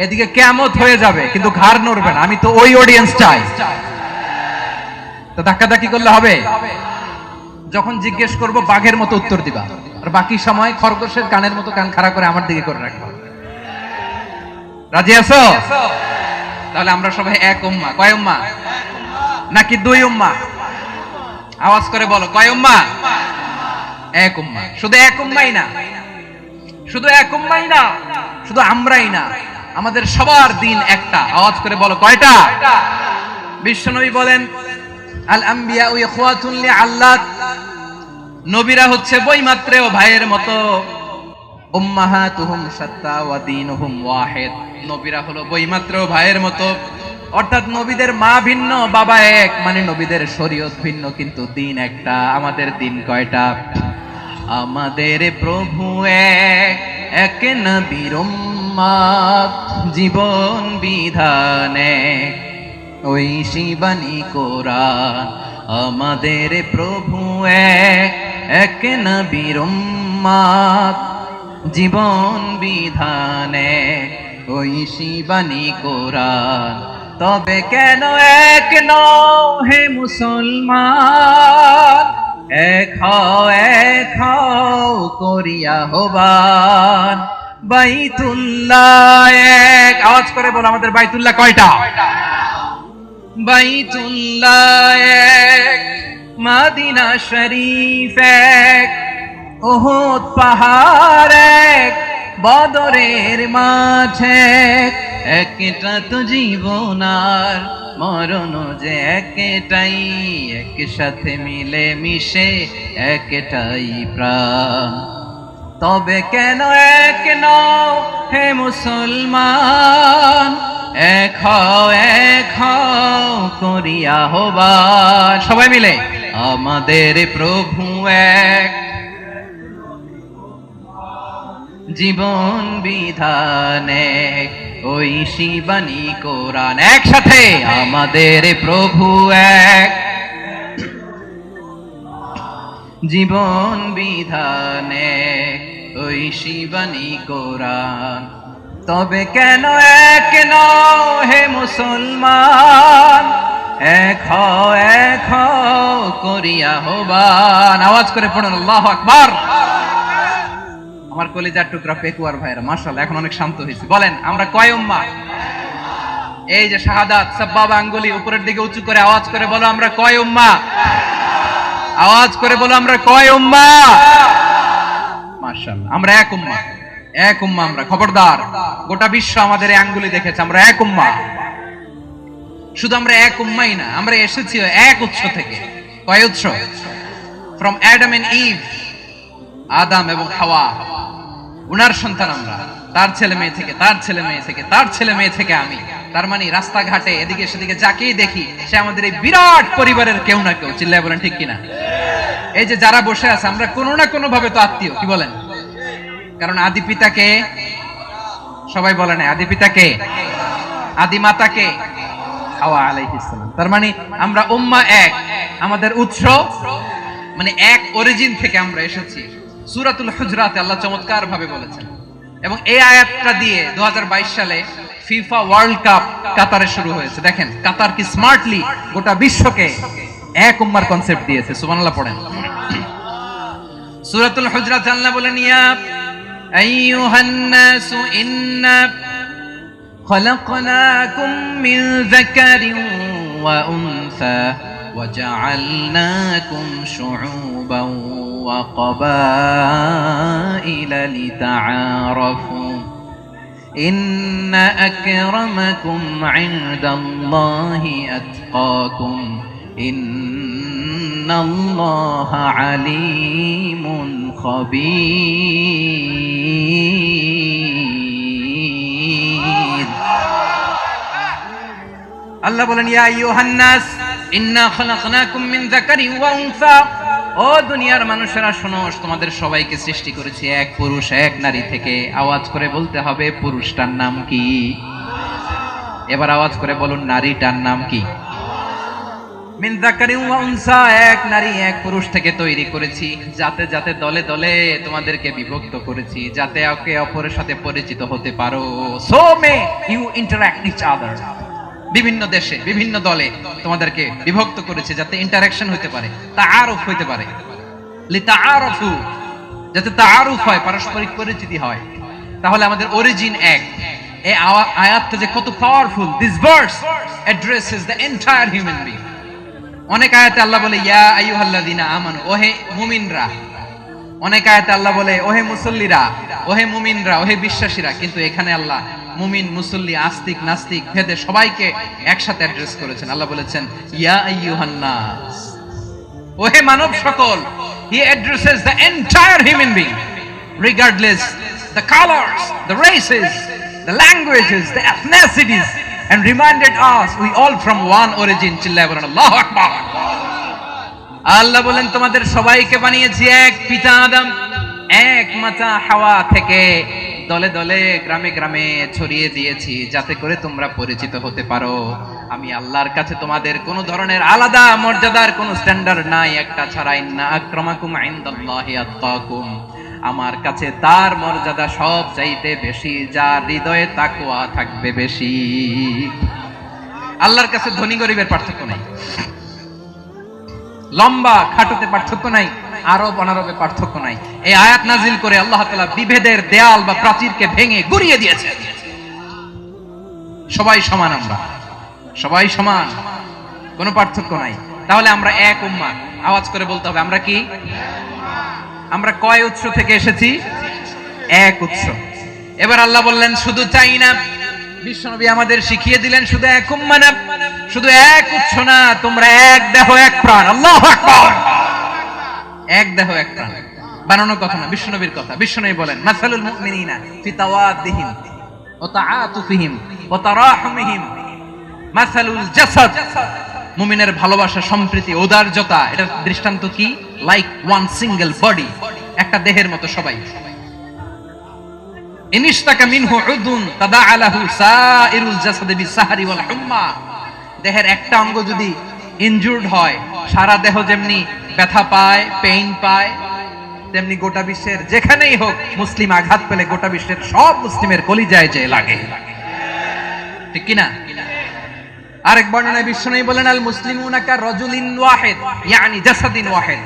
এদিকে কিয়ামত হয়ে যাবে কিন্তু ঘাড় নড়বে না, আমি তো ওই অডিয়েন্স চাই। তো ধাক্কাধাক্কি করলে হবে? যখন জিজ্ঞেস করব বাঘের মতো উত্তর দিবা, আর বাকি সময় খরগোশের কানের মতো কান খাড়া করে আমার দিকে করে রাখবা। রাজি আছো? তাহলে আমরা সবাই এক উম্মাহ। কয় উম্মাহ? নাকি দুই উম্মাহ? আওয়াজ করে বলো, কয় উম্মাহ? এক উম্মাহ। শুধু এক উম্মাহই না, শুধু এক উম্মাহই না, শুধু আমরাই না, আমাদের সবার দিন একটা। আওয়াজ করে বলো, কয়টা? বিশ্বনবী বলেন আল আম্বিয়া ইখওয়াতুন লিআল্লাত, নবীরা হচ্ছে বৈমাত্রেয় ভাইয়ের মতো। উম্মাহাতুহুম শাত্তা ওয়া দীনুহুম ওয়াহিদ, নবীরা হলো বৈমাত্রেয় ভাইয়ের মতো। অর্থাৎ নবীদের মা ভিন্ন, বাবা এক, মানে নবীদের শরীয়ত ভিন্ন কিন্তু দিন একটা। আমাদের দিন কয়টা? আমাদের প্রভু এক, এক নবীর উম্মাহ, জীবন বিধানে ওই শিবানী কোরআন। আমাদের প্রভু এক, এক নবীর উম্মাহ, জীবন বিধানে ওই শিবানী কোরআন। তবে কেন এক নও হে মুসলমান, এক হও করিয়া হবান। বাইতুল্লাহ এক, আওয়াজ করে বলো আমাদের বাইতুল্লাহ কয়টা? বাইতুল্লাহ এক, মদিনা শরীফ এক, উহুদ পাহাড় এক, বদরের মাঠ এক। একটা তো জীবন আর মরণ যে একটাই, একসাথে মিলে মিশে একটাই প্রাণ। তবে কেন এক নও হে মুসলমান, এক হও করিয়া হবান। সবাই মিলে আমাদের প্রভু এক, জীবন বিধানে ওই শিবানী কোরআন। একসাথে আমাদের প্রভু এক, জীবন বিধানে ওই শিবানী কোরআন। তবে কেন এক নও হে মুসলমান, এক হও করিয়া হবান। আওয়াজ করে পড়ুন আল্লাহু আকবার। আমার কলিজার টুকরা পেকুয়ার ভাইরা মাশাআল্লাহ এখন অনেক শান্ত হয়েছে। বলেন আমরা কয় উম্মাহ? এই যে শাহাদাত সাব্বাবা আঙ্গুলি উপরের দিকে উঁচু করে আওয়াজ করে বলো আমরা কয় উম্মাহ? আওয়াজ করে বলো আমরা কয় উম্মাহ? মাশাআল্লাহ আমরা এক উম্মাহ, এক উম্মাহ আমরা। খবরদার, গোটা বিশ্ব আমাদের এই আঙ্গুলি দেখেছে, আমরা এক উম্মাহ। শুধু আমরা এক উম্মাই না, আমরা এসেছি এক উৎস থেকে। কয় উৎস? ফ্রম অ্যাডাম এন্ড ইভ, আদম এবং হাওয়া, উনার সন্তান আমরা। তার ছেলে মেয়ে থেকে, তার ছেলে মেয়ে থেকে, তার ছেলে মেয়ে থেকে আমি। তার মানে রাস্তাঘাটে এদিকে সেদিকে যাকেই দেখি সে আমাদের এই বিরাট পরিবারের কেউ না কেউ। চিল্লায় বলেন ঠিক কিনা? এই যে যারা বসে আছে আমরা কোনো না কোনো ভাবে তো আত্মীয়, কি বলেন? কারণ আদি পিতাকে সবাই বলে না, আদি পিতাকে, আদি মাতাকে হাওয়া আলাইহিস সালাম। তার মানে আমরা উম্মাহ এক, আমাদের উৎস মানে এক অরিজিন থেকে আমরা এসেছি। সূরাতুল হুজরাতে আল্লাহ চমৎকার ভাবে বলেছেন। এবং এই আয়াতটা দিয়ে 2022 সালে ফিফা ওয়ার্ল্ড কাপ কাতারে শুরু হয়েছে। দেখেন কাতার কি স্মার্টলি গোটা বিশ্বকে এক উম্মার কনসেপ্ট দিয়েছে। সুবহানাল্লাহ পড়েন। সূরাতুল হুজরাত আল্লাহ বলেন ইয়া আইয়ুহান নাসু ইন্না খলাকনাকুম মিন যাকারিন ওয়া উনসা وجعلناكم شعوبا وقبائل لتعارفوا إن أكرمكم عند الله أتقاكم إن الله عليم خبير الله বলেন ইয়া আইয়ুহান নাস ইন্না খলাকনাকুম মিন যাকারিন ওয়া উনসা ও দুনিয়ার মানুষেরা শোনো তোমাদের সবাইকে সৃষ্টি করেছি এক পুরুষ এক নারী থেকে আওয়াজ করে বলতে হবে পুরুষটার নাম কি এবার আওয়াজ করে বলুন নারীটার নাম কি মিন যাকারিন ওয়া উনসা এক নারী এক পুরুষ থেকে তৈরি করেছি যাতে যাতে দলে দলে তোমাদেরকে বিভক্ত করেছি যাতে একে অপরের সাথে পরিচিত হতে পারো so may you interact each other বিভিন্ন দেশে বিভিন্ন দলে তোমাদেরকে বিভক্ত করেছে যাতে ইন্টারঅ্যাকশন হতে পারে তাআরুফ হতে পারে লিতাআরফু যাতে তাআরুফ হয় পারস্পরিক পরিচিতি হয় তাহলে আমাদের অরিজিন এক এই আয়াতটা যে কত powerful this verse addresses the entire human being অনেক আয়াতে আল্লাহ বলে ইয়া আইয়ুহাল্লাযিনা আমানু ওহে মুমিনরা অনেক আয়াতে আল্লাহ বলে ওহে মুসল্লিরা ওহে মুমিনরা ওহে বিশ্বাসীরা কিন্তু এখানে আল্লাহ মুমিন মুসল্লি আস্তিক নাস্তিক ভেদে সবাইকে একসাথে অ্যাড্রেস করেছেন আল্লাহ বলেছেন ইয়া আইয়ুহান নাস ওহে মানব সকল হি addresses the entire human being regardless the colours the races the languages the এথনিসিটিস and reminded us we all from one origin চিল্লায় বলেন আল্লাহু আকবার আল্লাহ বলেন তোমাদের সবাইকে বানিয়েছি এক পিতা আদম এক মাতা হাওয়া থেকে দলে দলে গ্রামে গ্রামে ছড়িয়ে দিয়েছি যাতে করে তোমরা পরিচিত হতে পারো আমি আল্লাহর কাছে তোমাদের কোনো ধরনের আলাদা মর্যাদার কোনো স্ট্যান্ডার্ড নাই একটা ছাড়া ইন্না আক্রামাকুম ইনদাল্লাহি আতকাকুম আমার কাছে তার মর্যাদা সব চাইতে বেশি যার হৃদয়ে তাকওয়া থাকবে বেশি আল্লাহর কাছে ধনী গরিবের পার্থক্য নাই লম্বা খাটোতে পার্থক্য নাই আরব অনারবে পার্থক্য নাই এই আয়াত নাজিল করে আল্লাহ তাআলা বিভেদের দেয়াল বা প্রাচীরকে ভেঙে গুড়িয়ে দিয়েছে সবাই সমান আমরা সবাই সমান কোনো পার্থক্য নাই তাহলে আমরা এক উম্মাহ আওয়াজ করে বলতে হবে আমরা কি আমরা কয় উৎস থেকে এসেছি এক উৎস এবার আল্লাহ বললেন শুধু চাই না বিশ্বনবী আমাদের শিখিয়ে দিলেন শুধু এক উম্মাহ না শুধু এক উৎস না তোমরা এক দেহ এক প্রাণ আল্লাহু আকবার এক দেহ এক প্রাণ বানানোর কথা না বিশ্বনবীর কথা বিশ্বনবী বলেন মাসালুল মুমিনিনা ফি তাওয়াদ্দিহিম ওয়া তাআতুফিহিম ওয়া তারাহুমিহিম মাসালুল জাসাদ মুমিনের ভালোবাসা সম্প্রীতি ঔদার্যতা এটার দৃষ্টান্ত কি লাইক ওয়ান সিঙ্গেল বডি একটা দেহের মতো সবাই ইনিশতাকা মিনহু উদুন তাদাআলাহু সাইরুল জাসাদ বিসাহরি ওয়াল হুম্মা দেহের একটা অঙ্গ যদি ইনজুরড হয় সারা দেহ যেমনি ব্যথা পায় পেইন পায় তেমনি গোটা বিশ্বের যেখানেই হোক মুসলিম আঘাত পেলে গোটা বিশ্বের সব মুসলিমের কলিজায় যে লাগে ঠিক কি না আরেক বর্ণনায় বিশ্বনবী বলেন আল মুসলিমুনা কা রাজুলিন ওয়াহিদ ইয়ানি জাসাদিন ওয়াহিদ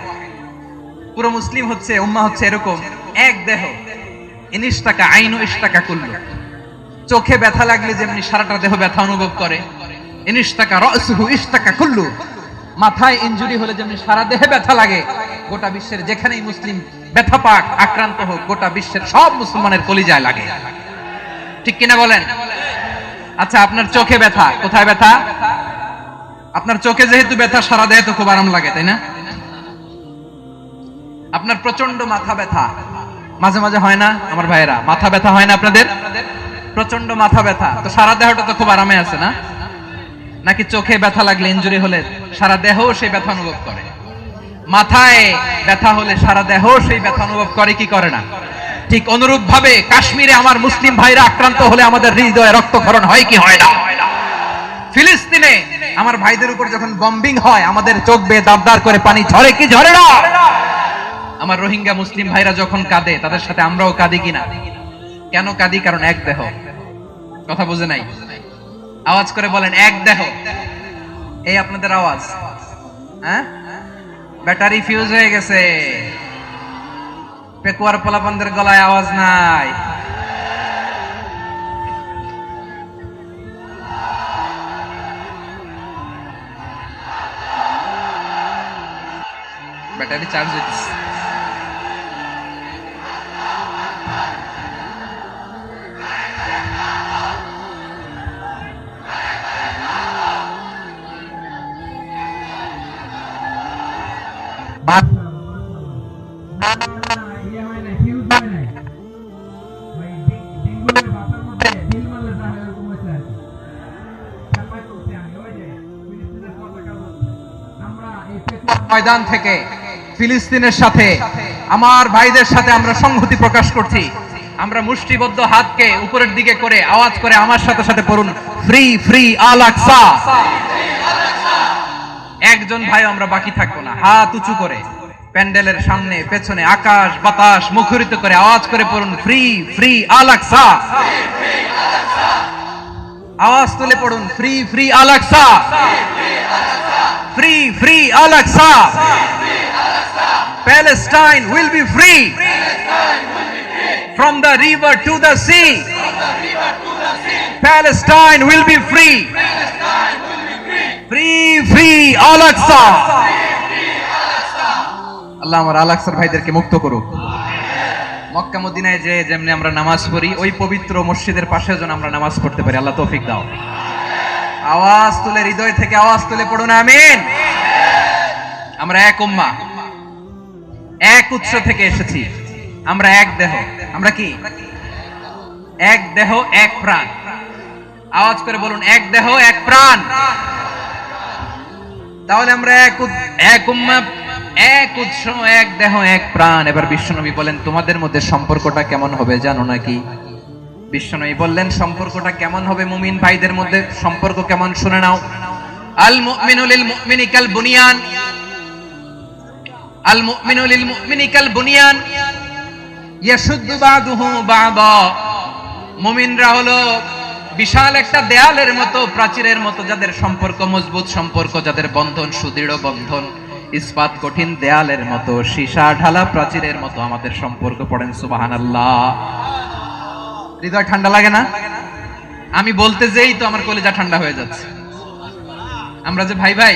পুরো মুসলিম হচ্ছে উম্মাহ হচ্ছে এরকম এক দেহ ইনিশতাকা আইনু ইশতাকা কুল্লু চোখে ব্যথা লাগলে যেমনি সারাটা দেহ ব্যথা অনুভব করে ইনিশতাকা রাসুহু ইশতাকা কুল্লু মাথায় ইনজুরি হলে যেমনি সারা দেহে ব্যথা লাগে গোটা বিশ্বের যেখানেই মুসলিম ব্যথা পাক আক্রান্ত হোক গোটা বিশ্বের সব মুসলমানের কলিজায় লাগে ঠিক কিনা বলেন আচ্ছা আপনার চোখে ব্যথা কোথায় ব্যথা আপনার চোখে যেহেতু ব্যথা সারা দেহে তো খুব আরাম লাগে তাই না আপনার প্রচন্ড মাথা ব্যথা মাঝে মাঝে হয় না আমার ভাইয়েরা মাথা ব্যথা হয় না আপনাদের প্রচন্ড মাথা ব্যথা তো সারা দেহটা তো খুব আরামে আছে না নাকি চোখে ব্যথা লাগলে ইনজুরি হলে সারা দেহ সেই ব্যথা অনুভব করে মাথায় ব্যথা হলে সারা দেহ সেই ব্যথা অনুভব করে কি করে না ঠিক অনুরূপ ভাবে কাশ্মীরে আমার মুসলিম ভাইরা আক্রান্ত হলে আমাদের হৃদয়ে রক্তক্ষরণ হয় কি হয় না ফিলিস্তিনে আমার ভাইদের উপর যখন বম্বিং হয় আমাদের চোখ বেয়ে দাবদার করে পানি ঝরে কি ঝরে না আমার রোহিঙ্গা মুসলিম ভাইরা যখন কাঁদে তাদের সাথে আমরাও কাঁদি কিনা কেন কাঁদি কারণ এক দেহ কথা বুঝে নাই আওয়াজ করে বলেন এক দেহ এই আপনাদের আওয়াজ হ্যাঁ ব্যাটারি ফিউজ হয়ে গেছে পেকুয়ার পোলাপানদের গলায় আওয়াজ নাই ব্যাটারি চার্জ হইতেছে। ময়দান থেকে ফিলিস্তিনের সাথে আমার ভাইদের সাথে আমরা সংহতি প্রকাশ করছি। আমরা মুষ্টিবদ্ধ হাতকে উপরের দিকে করে আওয়াজ করে আমার সাথে সাথে পড়ুন, ফ্রি ফ্রি আল আকসা। একজন ভাই আমরা বাকি থাকবো না, হাত উঁচু করে প্যান্ডেলের সামনে পেছনে আকাশ বাতাস মুখরিত করে আওয়াজ করে পড়ুন, ফ্রি ফ্রি আল আকসা। আওয়াজ তুলে পড়ুন, free free Al Aqsa, free free Al Aqsa. Palestine will be free from the river to the sea. Palestine will be free. Free free Al Aqsa. আল্লাহ আমার আল আকসার ভাইদেরকে মুক্ত করুক। মক্কা মদিনায় যে যেমনি আমরা নামাজ পড়ি, ওই পবিত্র মসজিদের পাশে যেন আমরা নামাজ পড়তে পারি। আল্লাহ তৌফিক দাও। আওয়াজ তুলে, হৃদয় থেকে আওয়াজ তুলে পড়ুন আমিন। আমরা এক উম্মাহ, এক উৎস থেকে এসেছি। আমরা এক দেহ। আমরা কি? এক দেহ এক প্রাণ। আওয়াজ করে বলুন, এক দেহ এক প্রাণ। তাহলে আমরা এক উম্মাহ, এক উৎস, এক দেহ এক প্রাণ। এবার বিশ্বনবী বলেন, তোমাদের মধ্যে সম্পর্কটা কেমন হবে জানো নাকি? বিশ্বনবী বললেন, সম্পর্কটা কেমন হবে মুমিন ভাইদের মধ্যে? সম্পর্ক কেমন শুনে নাও। আল মুমিনু লিল মুমিনি কাল বুনিয়ান, আল মুমিনু লিল মুমিনি কাল বুনিয়ান ইয়াশুদ্দু বাদুহু বাদা। মুমিনরা হলো বিশাল একটা দেয়ালের মতো, প্রাচীরের মতো, যাদের সম্পর্ক মজবুত সম্পর্ক, যাদের বন্ধন সুদৃঢ় বন্ধন, ইস্পাত কঠিন দেয়ালের মতো, সীসা ঢালা প্রাচীরের মতো আমাদের সম্পর্ক। পড়েন সুবহানাল্লাহ। হৃদয় ঠান্ডা লাগে না? আমি বলতে যেই তো আমার কলিজা ঠান্ডা হয়ে যাচ্ছে। আমরা যে ভাই ভাই,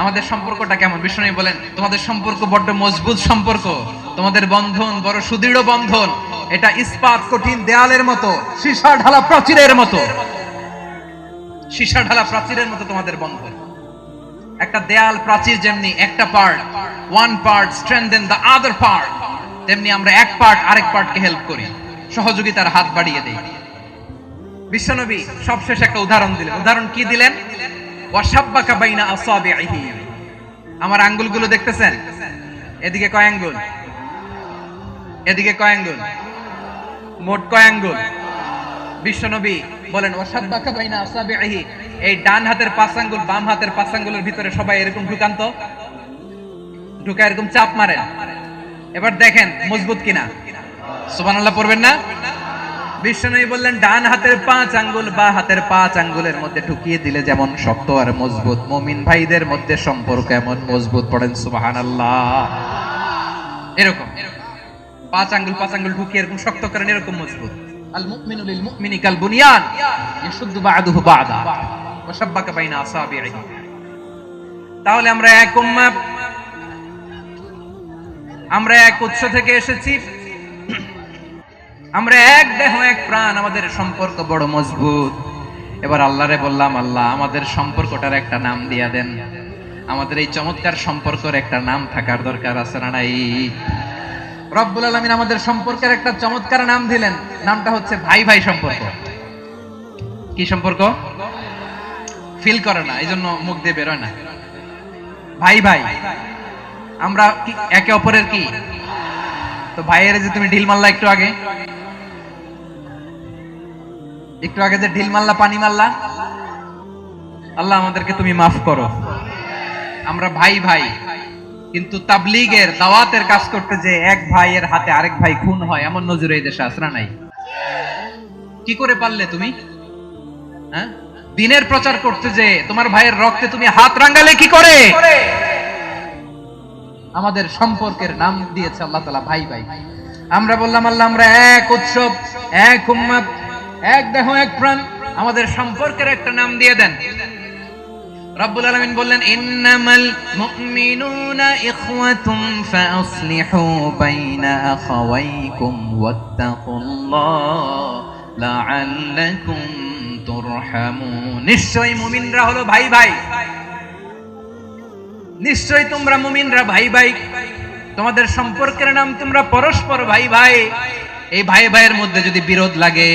আমাদের সম্পর্কটা কেমন? বিষ্ণু বলেন, তোমাদের সম্পর্ক বড্ড মজবুত সম্পর্ক, তোমাদের বন্ধন বড় সুদৃঢ় বন্ধন, এটা ইস্পাত কঠিন দেয়ালের মতো, সীসা ঢালা প্রাচীরের মতো। সীসা ঢালা প্রাচীরের মতো তোমাদের বন্ধন। একটা দেয়াল প্রাচীর যেমনি একটা part, one part strengthen the other part, তেমনি আমরা এক পার্ট আরেক পার্টকে হেল্প করি, সহযোগিতার হাত বাড়িয়ে দেই। বিশ্বনবী সবশেষ একটা উদাহরণ দিলেন। উদাহরণ কি দিলেন? ওয়াশাব্বাকা বাইনা আসাবিহি। আমার আঙ্গুলগুলো দেখতেছেন? এদিকে কয় আঙ্গুল, এদিকে কয় আঙ্গুল, মোট কয় আঙ্গুল? বিশ্বনবী বলেন, ওয়াশাব্বাকা বাইনা আসাবিহি। এই ডান হাতের 5 আঙ্গুল বাম হাতের 5 আঙ্গুলের ভিতরে সবাই এরকম ঢুকান তো, ঢুকা এরকম চাপ মারেন। এবার দেখেন মজবুত কিনা। সুবহানাল্লাহ পড়বেন না? বিশ্বনবী বললেন, ডান হাতের 5 আঙ্গুল বা হাতের 5 আঙ্গুলের মধ্যে ঢুকিয়ে দিলে যেমন শক্ত আর মজবুত, মুমিন ভাইদের মধ্যে সম্পর্ক এমন মজবুত। পড়েন সুবহানাল্লাহ। এরকম 5 আঙ্গুল ঢুকিয়ে এরকম শক্ত করেন, এরকম মজবুত। আল মুমিনু লিল মুমিনি কাল বুনিয়ান ইয়াশুদ্দু বা'দুহু বা'দা ওয়া শাব্বাকা বাইনা আসাবিহি। তাহলে আমরা এক উম্মাহ, আমরা এক উৎস থেকে এসেছি, আমরা এক দেহ এক প্রাণ, আমাদের সম্পর্ক বড় মজবুত। এবার আল্লাহরে বললাম, আল্লাহ আমাদের সম্পর্কটার একটা নাম দিয়া দেন। আমাদের এই চমৎকার সম্পর্কের একটা নাম থাকার দরকার আছে না নাই? রব্বুল আলামিন আমাদের সম্পর্কের একটা চমৎকার নাম দিলেন। নামটা হচ্ছে ভাই ভাই সম্পর্ক। কি সম্পর্ক? ফিল করে না, এই জন্য মুখ দিয়ে বেরোয় না। ভাই ভাই, আমরা একে অপরের কি? তো ভাইয়ের যে তুমি ঢিল মারলা একটু আগে, একটু আগে যে ঢিল মারলা, পানি মারলা, আল্লাহ আমাদেরকে তুমি মাফ করো। আমরা ভাই ভাই, কিন্তু তাবলীগের দাওয়াতের কাজ করতে যে এক ভাইয়ের হাতে আরেক ভাই খুন হয়, এমন নজর এই দেশে আছে না নাই? কি করে পারলে তুমি? হ্যাঁ, দিনের প্রচার করতে যে তোমার ভাইয়ের রক্তে তুমি হাত রাঙালে কি করে? আমাদের সম্পর্কের নাম দিয়েছে আল্লাহ তাআলা ভাই ভাই। আমরা বললাম, আল্লাহ আমরা এক উৎসব, এক উম্মাহ, এক দেহ এক প্রাণ, আমাদের সম্পর্কের একটা নাম দিয়ে দেন। রব্বুল আলামিন বললেন ইন্নামাল মুমিনুনা ইখওয়াতুম ফাআসলিহু বাইনা আখাওয়াইকুম ওয়াত্তাকুল্লাহ লাআল্লাকুম তুরহামুন। নিশ্চয়ই মুমিনরা হলো ভাই ভাই, নিশ্চয়ই তোমরা মুমিনরা ভাই ভাই, তোমাদের সম্পর্কের নাম তোমরা পরস্পর ভাই ভাই। এই ভাই ভাইয়ের মধ্যে যদি বিরোধ লাগে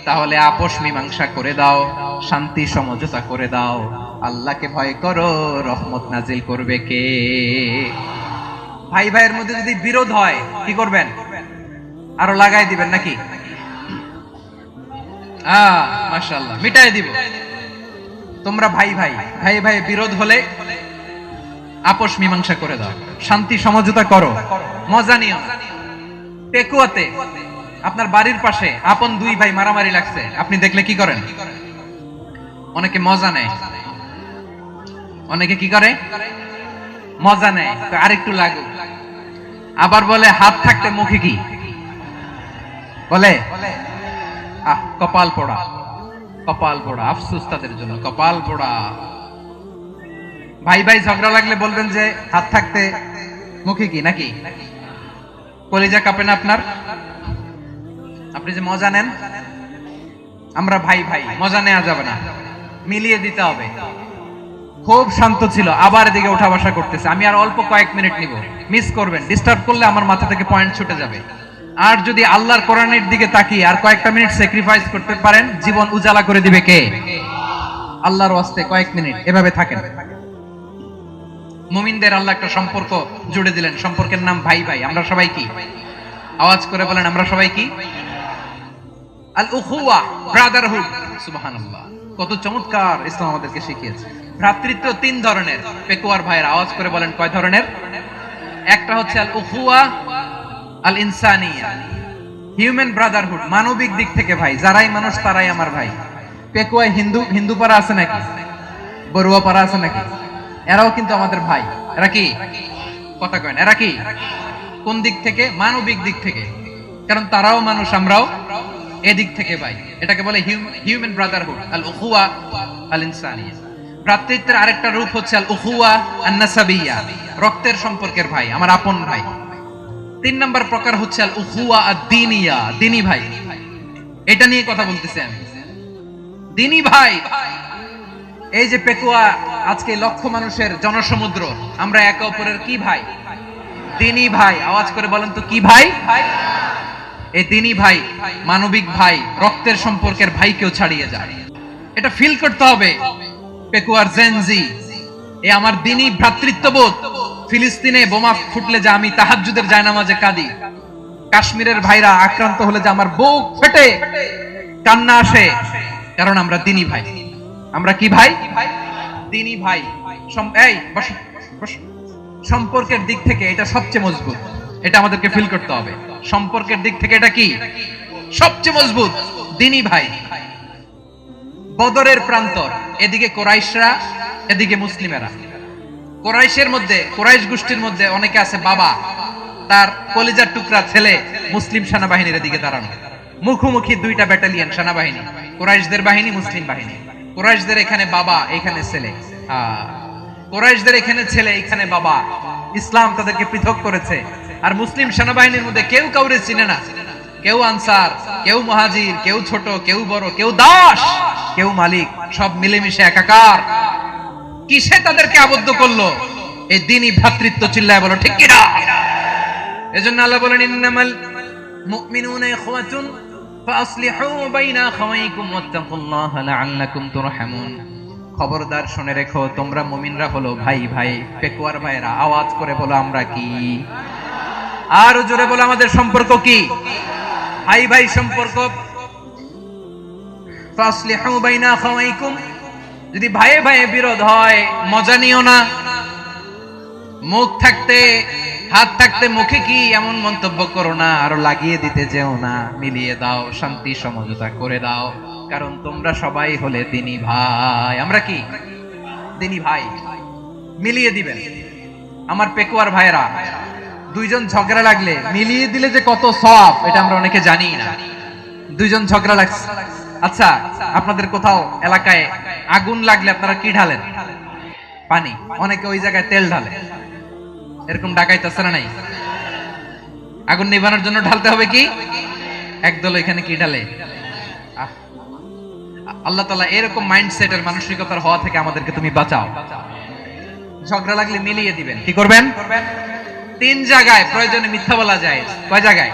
তাহলে আপোষ মীমাংসা করে দাও, শান্তি সমঝোতা করে দাও। আল্লাহকে ভয় করো, রহমত নাজিল করবে কে? ভাই ভাইয়ের মধ্যে যদি বিরোধ হয় কি করবেন? আরো লাগাই দিবেন নাকি? মাশাআল্লাহ, মিটাই দিব। তোমরা ভাই ভাই, ভাই ভাই বিরোধ হলে আপোষ মীমাংসা করে দাও, শান্তি সমঝোতা করো, মজা নিও। পেকুয়াতে আপনার বাড়ির পাশে আপন দুই ভাই মারামারি লাগছে, আপনি দেখলে কি করেন? অনেকে মজা নেয়, অনেকে কি করে? মজা নেয়, তো আরেকটু লাগুক। আবার বলে হাত থাকতে মুখে কি বলে? কপাল পোড়া, কপাল পোড়া। আফসোস তাদের জন্য, কপাল পোড়া। ভাই ভাই ঝগড়া লাগলে বলবেন যে হাত থাকতে মুখে কি, নাকি? কলিজা কাঁপে না আপনার? আপনি যে মজা নেন, আমরা ভাই ভাই, মজা নেওয়া যাবে না, মিলিয়ে দিতে হবে। খুব শান্ত ছিল, আবার এদিকে ওঠা বসা করতেছে। আমি আর অল্প কয়েক মিনিট নিব, মিস করবেন। ডিস্টার্ব করলে আমার মাথা থেকে পয়েন্ট ছুটে যাবে। আর যদি আল্লাহর কোরআনের দিকে তাকিয়ে আর কয়েকটা মিনিট স্যাক্রিফাইস করতে পারেন, জীবন উজালা করে দিবে কে? আল্লাহর ওয়াস্তে কয়েক মিনিট এভাবে থাকেন। মুমিনদের আল্লাহ একটা সম্পর্ক জুড়ে দিলেন, সম্পর্কের নাম ভাই ভাই। আমরা সবাই কি? আওয়াজ করে বলেন, আমরা সবাই কি? আল উখুয়া, ব্রাদারহুড। সুবহানাল্লাহ, কত চমৎকার ইসলাম আমাদেরকে শিখিয়েছে। ভ্রাতৃত্ব তিন ধরনের। পেকুয়ার ভাইয়ের আওয়াজ করে বলেন, কয় ধরনের? একটা হচ্ছে আল উখুয়া আল ইনসানিয়া, হিউম্যান ব্রাদারহুড, মানবিক দিক থেকে ভাই। যারাই মানুষ তারাই আমার ভাই। পেকুয়ায় হিন্দু পাড়া আছে নাকি? বড়ুয়া পাড়া আছে নাকি? এরাও কিন্তু আমাদের ভাই। এরা কি? কথা কয় না, এরা কি? কোন দিক থেকে? মানবিক দিক থেকে। কারণ তারাও মানুষ, আমরাও এদিক থেকে ভাই। এটাকে বলে হিউম্যান ব্রাদারহুড, আল উখুয়া আল ইনসানিয়া। ভ্রাতৃত্বের আরেকটা রূপ হচ্ছে আল উখুয়া আন নাসাবিয়া, রক্তের সম্পর্কের ভাই, আমার আপন ভাই। তিন নম্বর প্রকার হচ্ছে আল উখুয়া আদ-দীনিয়া, দ্বীনি ভাই। এটা নিয়ে কথা বলতেছি আমি, দ্বীনি ভাই। এই যে পেকুয়া আজকে লক্ষ মানুষের জনসমুদ্র, আমরা একে অপরের কি ভাই? দ্বীনি ভাই। আওয়াজ করে বলেন তো, কি ভাই? এই দ্বীনি ভাই, মানবিক ভাই, রক্তের সম্পর্কের ভাইকেও ছাড়িয়ে যায়। এটা ফিল করতে হবে। পেকুয়ার জেনজি, এ আমার দ্বীনি ভ্রাতৃত্ববোধ। ফিলিস্তিনে বোমা ফুটলে যে আমি তাহাজ্জুদের জায়নামাজে কাঁদি, কাশ্মীরের ভাইরা আক্রান্ত হলে যে আমার বুক ফেটে কান্না আসে, কারণ আমরা দ্বীনি ভাই। আমরা কি ভাই? দ্বীনি ভাই। এই বসো বসো। সম্পর্কের দিক থেকে এটা সবচেয়ে মজবুত, এটা আমাদেরকে ফিল করতে হবে। সম্পর্কের দিক থেকে এটা কি? সবচেয়ে মজবুত, দ্বীনি ভাই। বদরের প্রান্তর, এদিকে কোরাইশরা, এদিকে মুসলিমেরা। কোরাইশের মধ্যে, কোরাইশ গোষ্ঠীর মধ্যে অনেকে আছে বাবা, তার কলিজার টুকরা ছেলে মুসলিম সেনাবাহিনীর দিকে দাঁড়ানো। মুখোমুখি দুইটা ব্যাটালিয়ন সেনাবাহিনী, কোরাইশদের বাহিনী, মুসলিম বাহিনী। কোরাইশদের এখানে বাবা, এখানে ছেলে। কোরাইশদের এখানে ছেলে, এখানে বাবা। ইসলাম তাদেরকে পৃথক করেছে। আর মুসলিম সেনাবাহিনীর মধ্যে কেউ কাউরে চিনে না। কেউ আনসার, কেউ মুহাজির, কেউ ছোট, কেউ বড়, কেউ দাস, কেউ মালিক, সব মিলেমিশে একাকার। কিসে তাদেরকে আবদ্ধ করলো? এই দ্বীনি ভ্রাতৃত্ব। চিল্লায় বলো ঠিক কিনা? এজন্য আল্লাহ বলেন, ইন্নামাল মুমিনুনা ইখওয়াতুন ফাআসলিহু বাইনা আখাওয়াইকুম ওয়াত্তাকুল্লাহা লাআল্লাকুম তুরহামুন। খবরদার শুনে রেখো, তোমরা মুমিনরা হলো ভাই ভাই। পেকুয়ার ভাইরা আওয়াজ করে বলো, আমরা কি? আর জোরে বলো, আমাদের সম্পর্ক কি? ভাই ভাই সম্পর্ক। ফাআসলিহু বাইনা আখাওয়াইকুম, যদি ভাইয়ে ভাইয়ে বিরোধ হয় মজা নিও না। মুখ থাকতে, হাত থাকতে মুখে কি এমন মন্তব্য করো না, আরো লাগিয়ে দিতে যেও না। মিলিয়ে দাও, শান্তি সমঝোতা করে দাও, কারণ তোমরা সবাই হলে দ্বীনি ভাই। আমরা কি? দ্বীনি ভাই। মিলিয়ে দিবেন। আমার পেকুয়ার ভাইরা, দুইজন ঝগড়া লাগলে মিলিয়ে দিলে যে কত সওয়াব, এটা আমরা অনেকে জানি না। দুইজন ঝগড়া লাগছে, আচ্ছা আপনাদের কোথাও এলাকায় আগুন লাগলে আপনারা কি ঢালেন? পানি, অনেকে ওই জায়গায় তেল ঢালে। এরকম ডাকাইতেছে না নাই? আগুন নিভানোর জন্য ঢালতে হবে কি? একদল এখানে কি ঢালে? আল্লাহ তাআলা এরকম মাইন্ডসেটের মানসিকতার হওয়া থেকে আমাদেরকে তুমি বাঁচাও। ঝগড়া লাগলে মিলিয়ে দিবেন। কি করবেন? 3 জায়গায় প্রয়োজনে মিথ্যা বলা যায়। কয় জায়গায়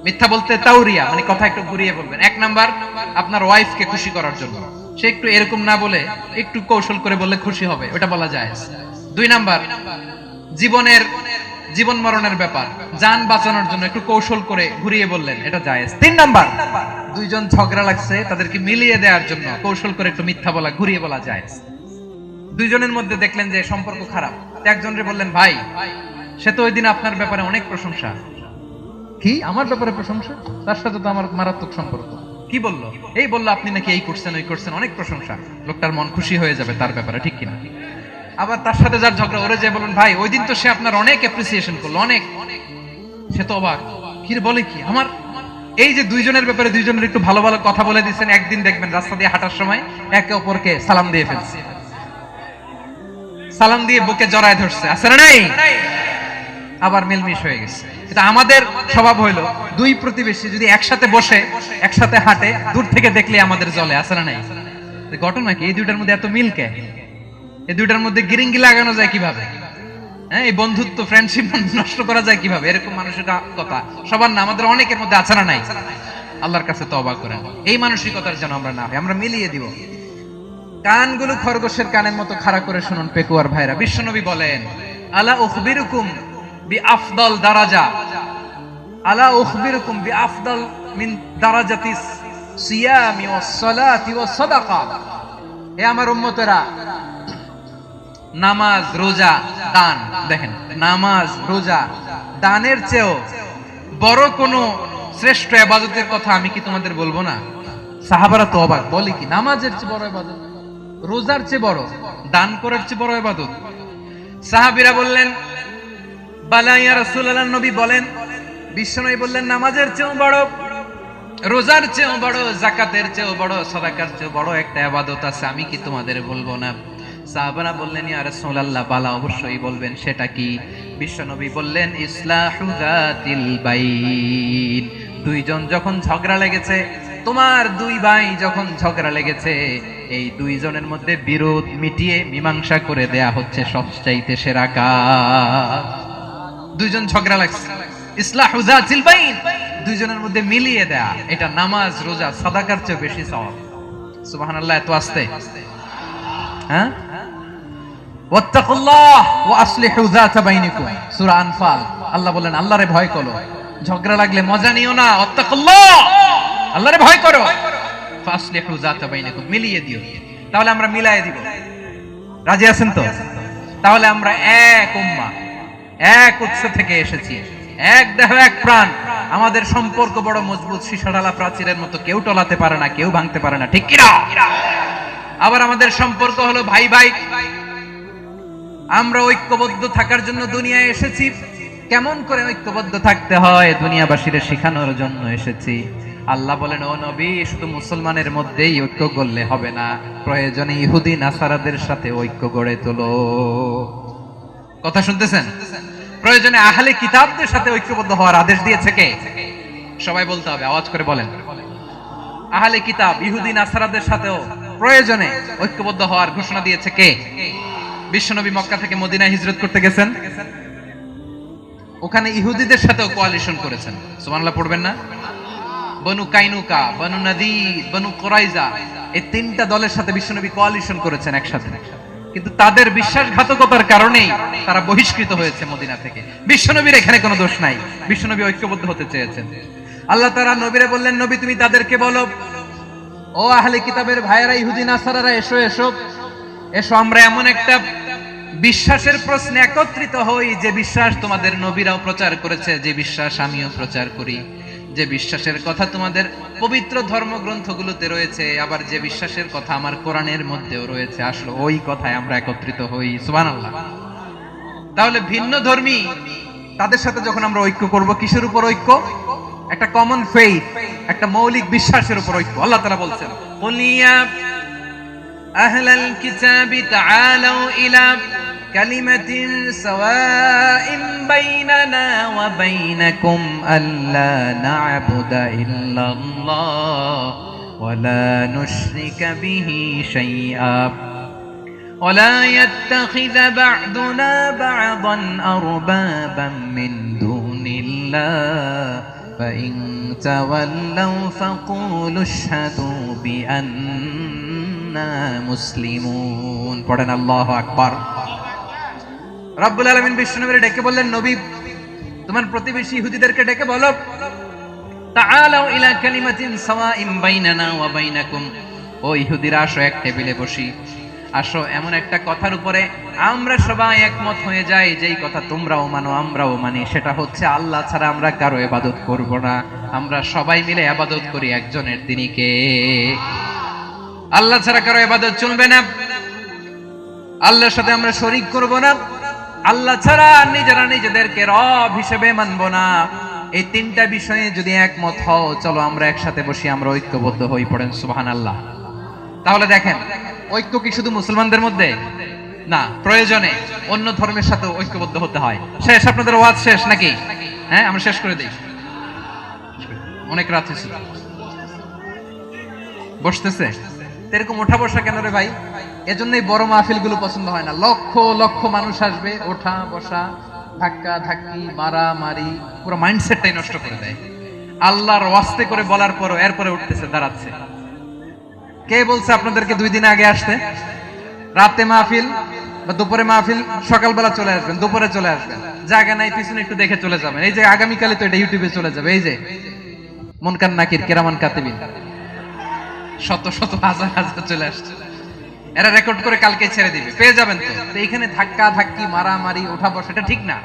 মিথ্যা বলতে? তাউরিয়া, মানে কথা একটু ঘুরিয়ে বলবেন। 1 নাম্বার, আপনার ওয়াইফকে খুশি করার জন্য, সে একটু এরকম না বলে একটু কৌশল করে বললে খুশি হবে, ওটা বলা যায়। 2 নাম্বার, জীবন মরণের ব্যাপার, জান বাঁচানোর জন্য একটু কৌশল করে ঘুরিয়ে বললেন, এটা জায়েজ। 3 নাম্বার, দুইজন ঝগড়া লাগছে, তাদেরকে মিলিয়ে দেওয়ার জন্য কৌশল করে একটু মিথ্যা বলা, ঘুরিয়ে বলা জায়েজ। দুইজনের মধ্যে দেখলেন যে সম্পর্ক খারাপ, একজনরে বললেন, ভাই সে তো ওই দিন আপনার ব্যাপারে অনেক প্রশংসা। কি আমার ব্যাপারে প্রশংসা? তার সাথে তো আমার মারাত্মক সম্পর্ক। কি বললো? এই বললো আপনি নাকি এই করছেন ওই করছেন, অনেক প্রশংসা। লোকটার মন খুশি হয়ে যাবে তার ব্যাপারে, ঠিক কিনা? আবার তার সাথে যার ঝগড়া, ওরে যে বলুন, ভাই ওই দিন তো সে আপনার অনেক অ্যাপ্রিসিয়েশন করলো, অনেক। সে তো অবাক, কি বলে কি আমার। এই যে দুইজনের ব্যাপারে দুইজনের একটু ভালো ভালো কথা বলে দিচ্ছেন, একদিন দেখবেন রাস্তা দিয়ে হাঁটার সময় একে অপরকে সালাম দিয়ে ফেলছে, সালাম দিয়ে বুকে জড়ায় ধরছে, আছে না নাই? আবার মিলমিশ হয়ে গেছে। এটা আমাদের স্বভাব হইলো, দুই প্রতিবেশী যদি একসাথে বসে একসাথে হাঁটে, দূর থেকে দেখলে আমাদের জ্বলে, আছে না নাই? ঘটনা কি? এই দুইটার মধ্যে এত মিল কে? এই দুইটার মধ্যে গিরিঙ্গি লাগানো যায় কিভাবে? হ্যাঁ, এই বন্ধুত্ব, ফ্রেন্ডশিপ নষ্ট করা যায় কিভাবে? এরকম মানসিকতা সবার না, আমাদের অনেকের মধ্যে আছে না নাই? আল্লাহর কাছে তওবা করেন, এই মানসিকতার যেন আমরা না হই, আমরা মিলিয়ে দিব। কানগুলো খরগোশের কানের মতো খাড়া করে শুনুন পেকুয়ার ভাইরা। বিশ্বনবী বলেন, আলা উখবিরুকুম বিআফদাল দারাজা, আলা উখবিরুকুম বিআফদাল মিন দারাজাতিস সিয়ামি ওয়াস সালাতি ওয়াস সাদাকা। হে আমার উম্মতেরা, নামাজ, রোজা, দান, দেখেন নামাজ, রোজা, দানের চেয়েও বড় কোন শ্রেষ্ঠ ইবাদতের কথা আমি কি তোমাদের বলবো না? সাহাবারা তো অবাক, বলে কি নামাজের চেয়ে বড় ইবাদত, রোজার চেয়ে বড়, দান করার চেয়ে বড় ইবাদত? সাহাবীরা বললেন, বালা ইয়া রাসূলুল্লাহ, নবী বলেন। বিশ্বনবী বললেন, নামাজের চেয়েও বড়, রোজার চেয়েও বড়, যাকাতের চেয়েও বড়, সাদাকার চেয়েও বড় একটা ইবাদত আছে, আমি কি তোমাদের বলবো না? সাহাবারা বললেন, ইয়া রাসূলুল্লাহ, বালা, অবশ্যই বলবেন, সেটা কি? বিশ্বনবী বললেন, ইসলাহু যাতিল বাইন। দুইজন যখন ঝগড়া লেগেছে, তোমার দুই ভাই যখন ঝগড়া লেগেছে, এই দুইজনের মধ্যে বিরোধ মিটিয়ে মীমাংসা করে দেয়া হচ্ছে সবচাইতে সেরা কাজ। দুইজন ঝগড়া লাগছে, ইসলাহু যাতিল বাইন, দুইজনের মধ্যে মিলিয়ে দেয়া, এটা নামাজ, রোজা, সাদাকার চেয়ে বেশি সওয়াব। সুবহানাল্লাহ, এত আস্তে, হ্যাঁ? ওয়াত্তাকুল্লাহ ওয়া আসলিহু যাতা বাইনিকুম, সূরা আনফাল। আল্লাহ বলেন, আল্লাহরে ভয় করো, ঝগড়া লাগলে মজা নিও না। ওয়াত্তাকুল্লাহ, আল্লাহরে ভয় করো, ফাসলিহু যাতা বাইনিকুম, মিলিয়ে দিও। তাহলে আমরা মিলায়ে দিব, রাজি আছেন তো? তাহলে আমরা এক উম্মাহ, এক উৎস থেকে এসেছি, এক দেহ এক প্রাণ। আমাদের সম্পর্ক বড় মজবুত, সীসাঢালা প্রাচীরের মতো, কেউ টলাতে পারে না, কেউ ভাঙতে পারে না, ঠিক কি না? আবার আমাদের সম্পর্ক হলো ভাই ভাই। আমরা ঐক্যবদ্ধ থাকার জন্য দুনিয়ায় এসেছি। কেমন করে ঐক্যবদ্ধ থাকতে হয় দুনিয়াবাসীদের শেখানোর জন্য এসেছি। আল্লাহ বলেন, ও নবী, শুধু মুসলমানের মধ্যেই ঐক্য গড়লে হবে না, প্রয়োজনে ইহুদি নাসারাদের সাথে ঐক্য গড়ে তোলো। কথা শুনতেছেন? প্রয়োজনে আহলে কিতাবদের সাথে ঐক্যবদ্ধ হওয়ার আদেশ দিয়েছে কে? সবাই বলতে হবে, আওয়াজ করে বলেন। আহলে কিতাব, ইহুদি নাসারাদের সাথেও প্রয়োজনে ঐক্যবদ্ধ হওয়ার ঘোষণা দিয়েছে কে? বিশ্বনবী মক্কা থেকে মদিনায় হিজরত করতে গেছেন, ওখানে ইহুদিদের সাথেও কোয়ালিশন করেছেন। সুবহানাল্লাহ পড়বেন না? বনু কাইনুকা, বনু নাদির, বনু কুরাইজা, এই 3টা দলের সাথে বিশ্বনবী কোয়ালিশন করেছেন একসাথে। কিন্তু তাদের বিশ্বাসঘাতকতার কারণেই তারা বহিষ্কৃত হয়েছে মদিনা থেকে। বিশ্বনবীর এখানে কোনো দোষ নাই, বিশ্বনবী ঐক্যবদ্ধ হতে চেয়েছেন। আল্লাহ তাআলা নবীরে বললেন, নবী তুমি তাদেরকে বলো, ও আহলে কিতাবের ভাইয়েরা, ইহুদি নাসারারা, এসো এসো এসো, আমরা এমন একটা বিশ্বাসের প্রশ্নে একত্রিত হই, যে বিশ্বাস তোমাদের নবীরাও প্রচার করেছে, যে বিশ্বাস আমিও প্রচার করি, যে বিশ্বাসের কথা তোমাদের পবিত্র ধর্মগ্রন্থগুলোতে রয়েছে, আবার যে বিশ্বাসের কথা আমার কোরআনের মধ্যেও রয়েছে, আসলে ওই কথায় আমরা একত্রিত হই। সুবহানাল্লাহ। তাহলে ভিন্ন ধর্মী তাদের সাথে যখন আমরা ঐক্য করব, কিসের উপর ঐক্য? একটা কমন ফেইথ, একটা মৌলিক বিশ্বাসের উপর ঐক্য। আল্লাহ তাআলা বলছেন, কুলিয়া আহলাল কিতাবি তাআলাউ ইলা কালিমাতিন সাওয়াইন বাইনানা ওয়া বাইনাকুম আল্লা না'বুদা ইল্লাল্লাহ ওয়া লা নুশরিকা বিহি শাইআ ওয়া লা ইয়াত্তাখিযা বা'দুনা বা'দান আরবাবান মিন দুনিল্লাহ فإن تولوا فقولوا اشهدوا بأننا مسلمون পড়েন আল্লাহু আকবার। রব্বুল আলামিন বিশ্বনবীকে ডেকে বললেন, নবী তোমার প্রতিবেশী ইহুদিদেরকে ডেকে বলো, তাআলাউ ইলা কালিমাতিন সাওয়াইন বাইনানা ওয়া বাইনাকুম, ও ইহুদিরা আসো এক টেবিলে বসি, আসো এমন একটা কথার উপরে আমরা সবাই একমত হয়ে যাই, যেই কথা তোমরাও মানো আমরাও মানি, সেটা হচ্ছে আল্লাহ ছাড়া আমরা কারো ইবাদত করব না, আমরা সবাই মিলে ইবাদত করি একজনের, তিনি কে? আল্লাহ ছাড়া কারো ইবাদত চলবে না, আল্লাহর সাথে আমরা শরীক করব না, আল্লাহ ছাড়া নিজেরা নিজেদেরকে রব হিসেবে মানব না। এই তিনটা বিষয়ে যদি একমত হও, চলো আমরা একসাথে বসি, আমরা ঐক্যবদ্ধ হই। পড়েন সুবহানাল্লাহ। তাহলে দেখেন, ঐক্য কি শুধু মুসলমানদের মধ্যে না, প্রয়োজনে অন্য ধর্মের সাথে ঐক্যবদ্ধ হতে হয়। শেষ, আপনাদের ওয়াজ শেষ নাকি? হ্যাঁ, আমরা শেষ করে দিই, অনেক রাত হয়েছে। বসতেছে এরকম ওঠা বসা কেন রে ভাই? এজন্যই বড় মাহফিল গুলো পছন্দ হয় না। লক্ষ লক্ষ মানুষ আসবে, ওঠা বসা, ধাক্কা ধাক্কি, মারা মারি, পুরো মাইন্ডসেটটাই নষ্ট করে দেয়। আল্লাহর ওয়াস্তে করে বলার পরও এরপরে উঠতেছে, দাঁড়াচ্ছে। কে বলছে আপনাদেরকে 2 দিন আগে আসতে? রাতে মাহফিল বা দুপুরে মাহফিল, সকালবেলা চলে আসবেন, দুপুরে চলে আসবেন, জায়গা নাই পিছনে একটু দেখে চলে যাবেন। এই যে আগামীকালে তো এটা ইউটিউবে চলে যাবে, এই যে মুনকার নাকির কিরামান কাতিবিন শত শত হাজার হাজার চলে আসছে, এরা রেকর্ড করে কালকে ছেড়ে দিবে, পেয়ে যাবেন। তো এইখানে ধাক্কা ধাক্কি, মারামারি, ওঠা বসা, এটা ঠিক না।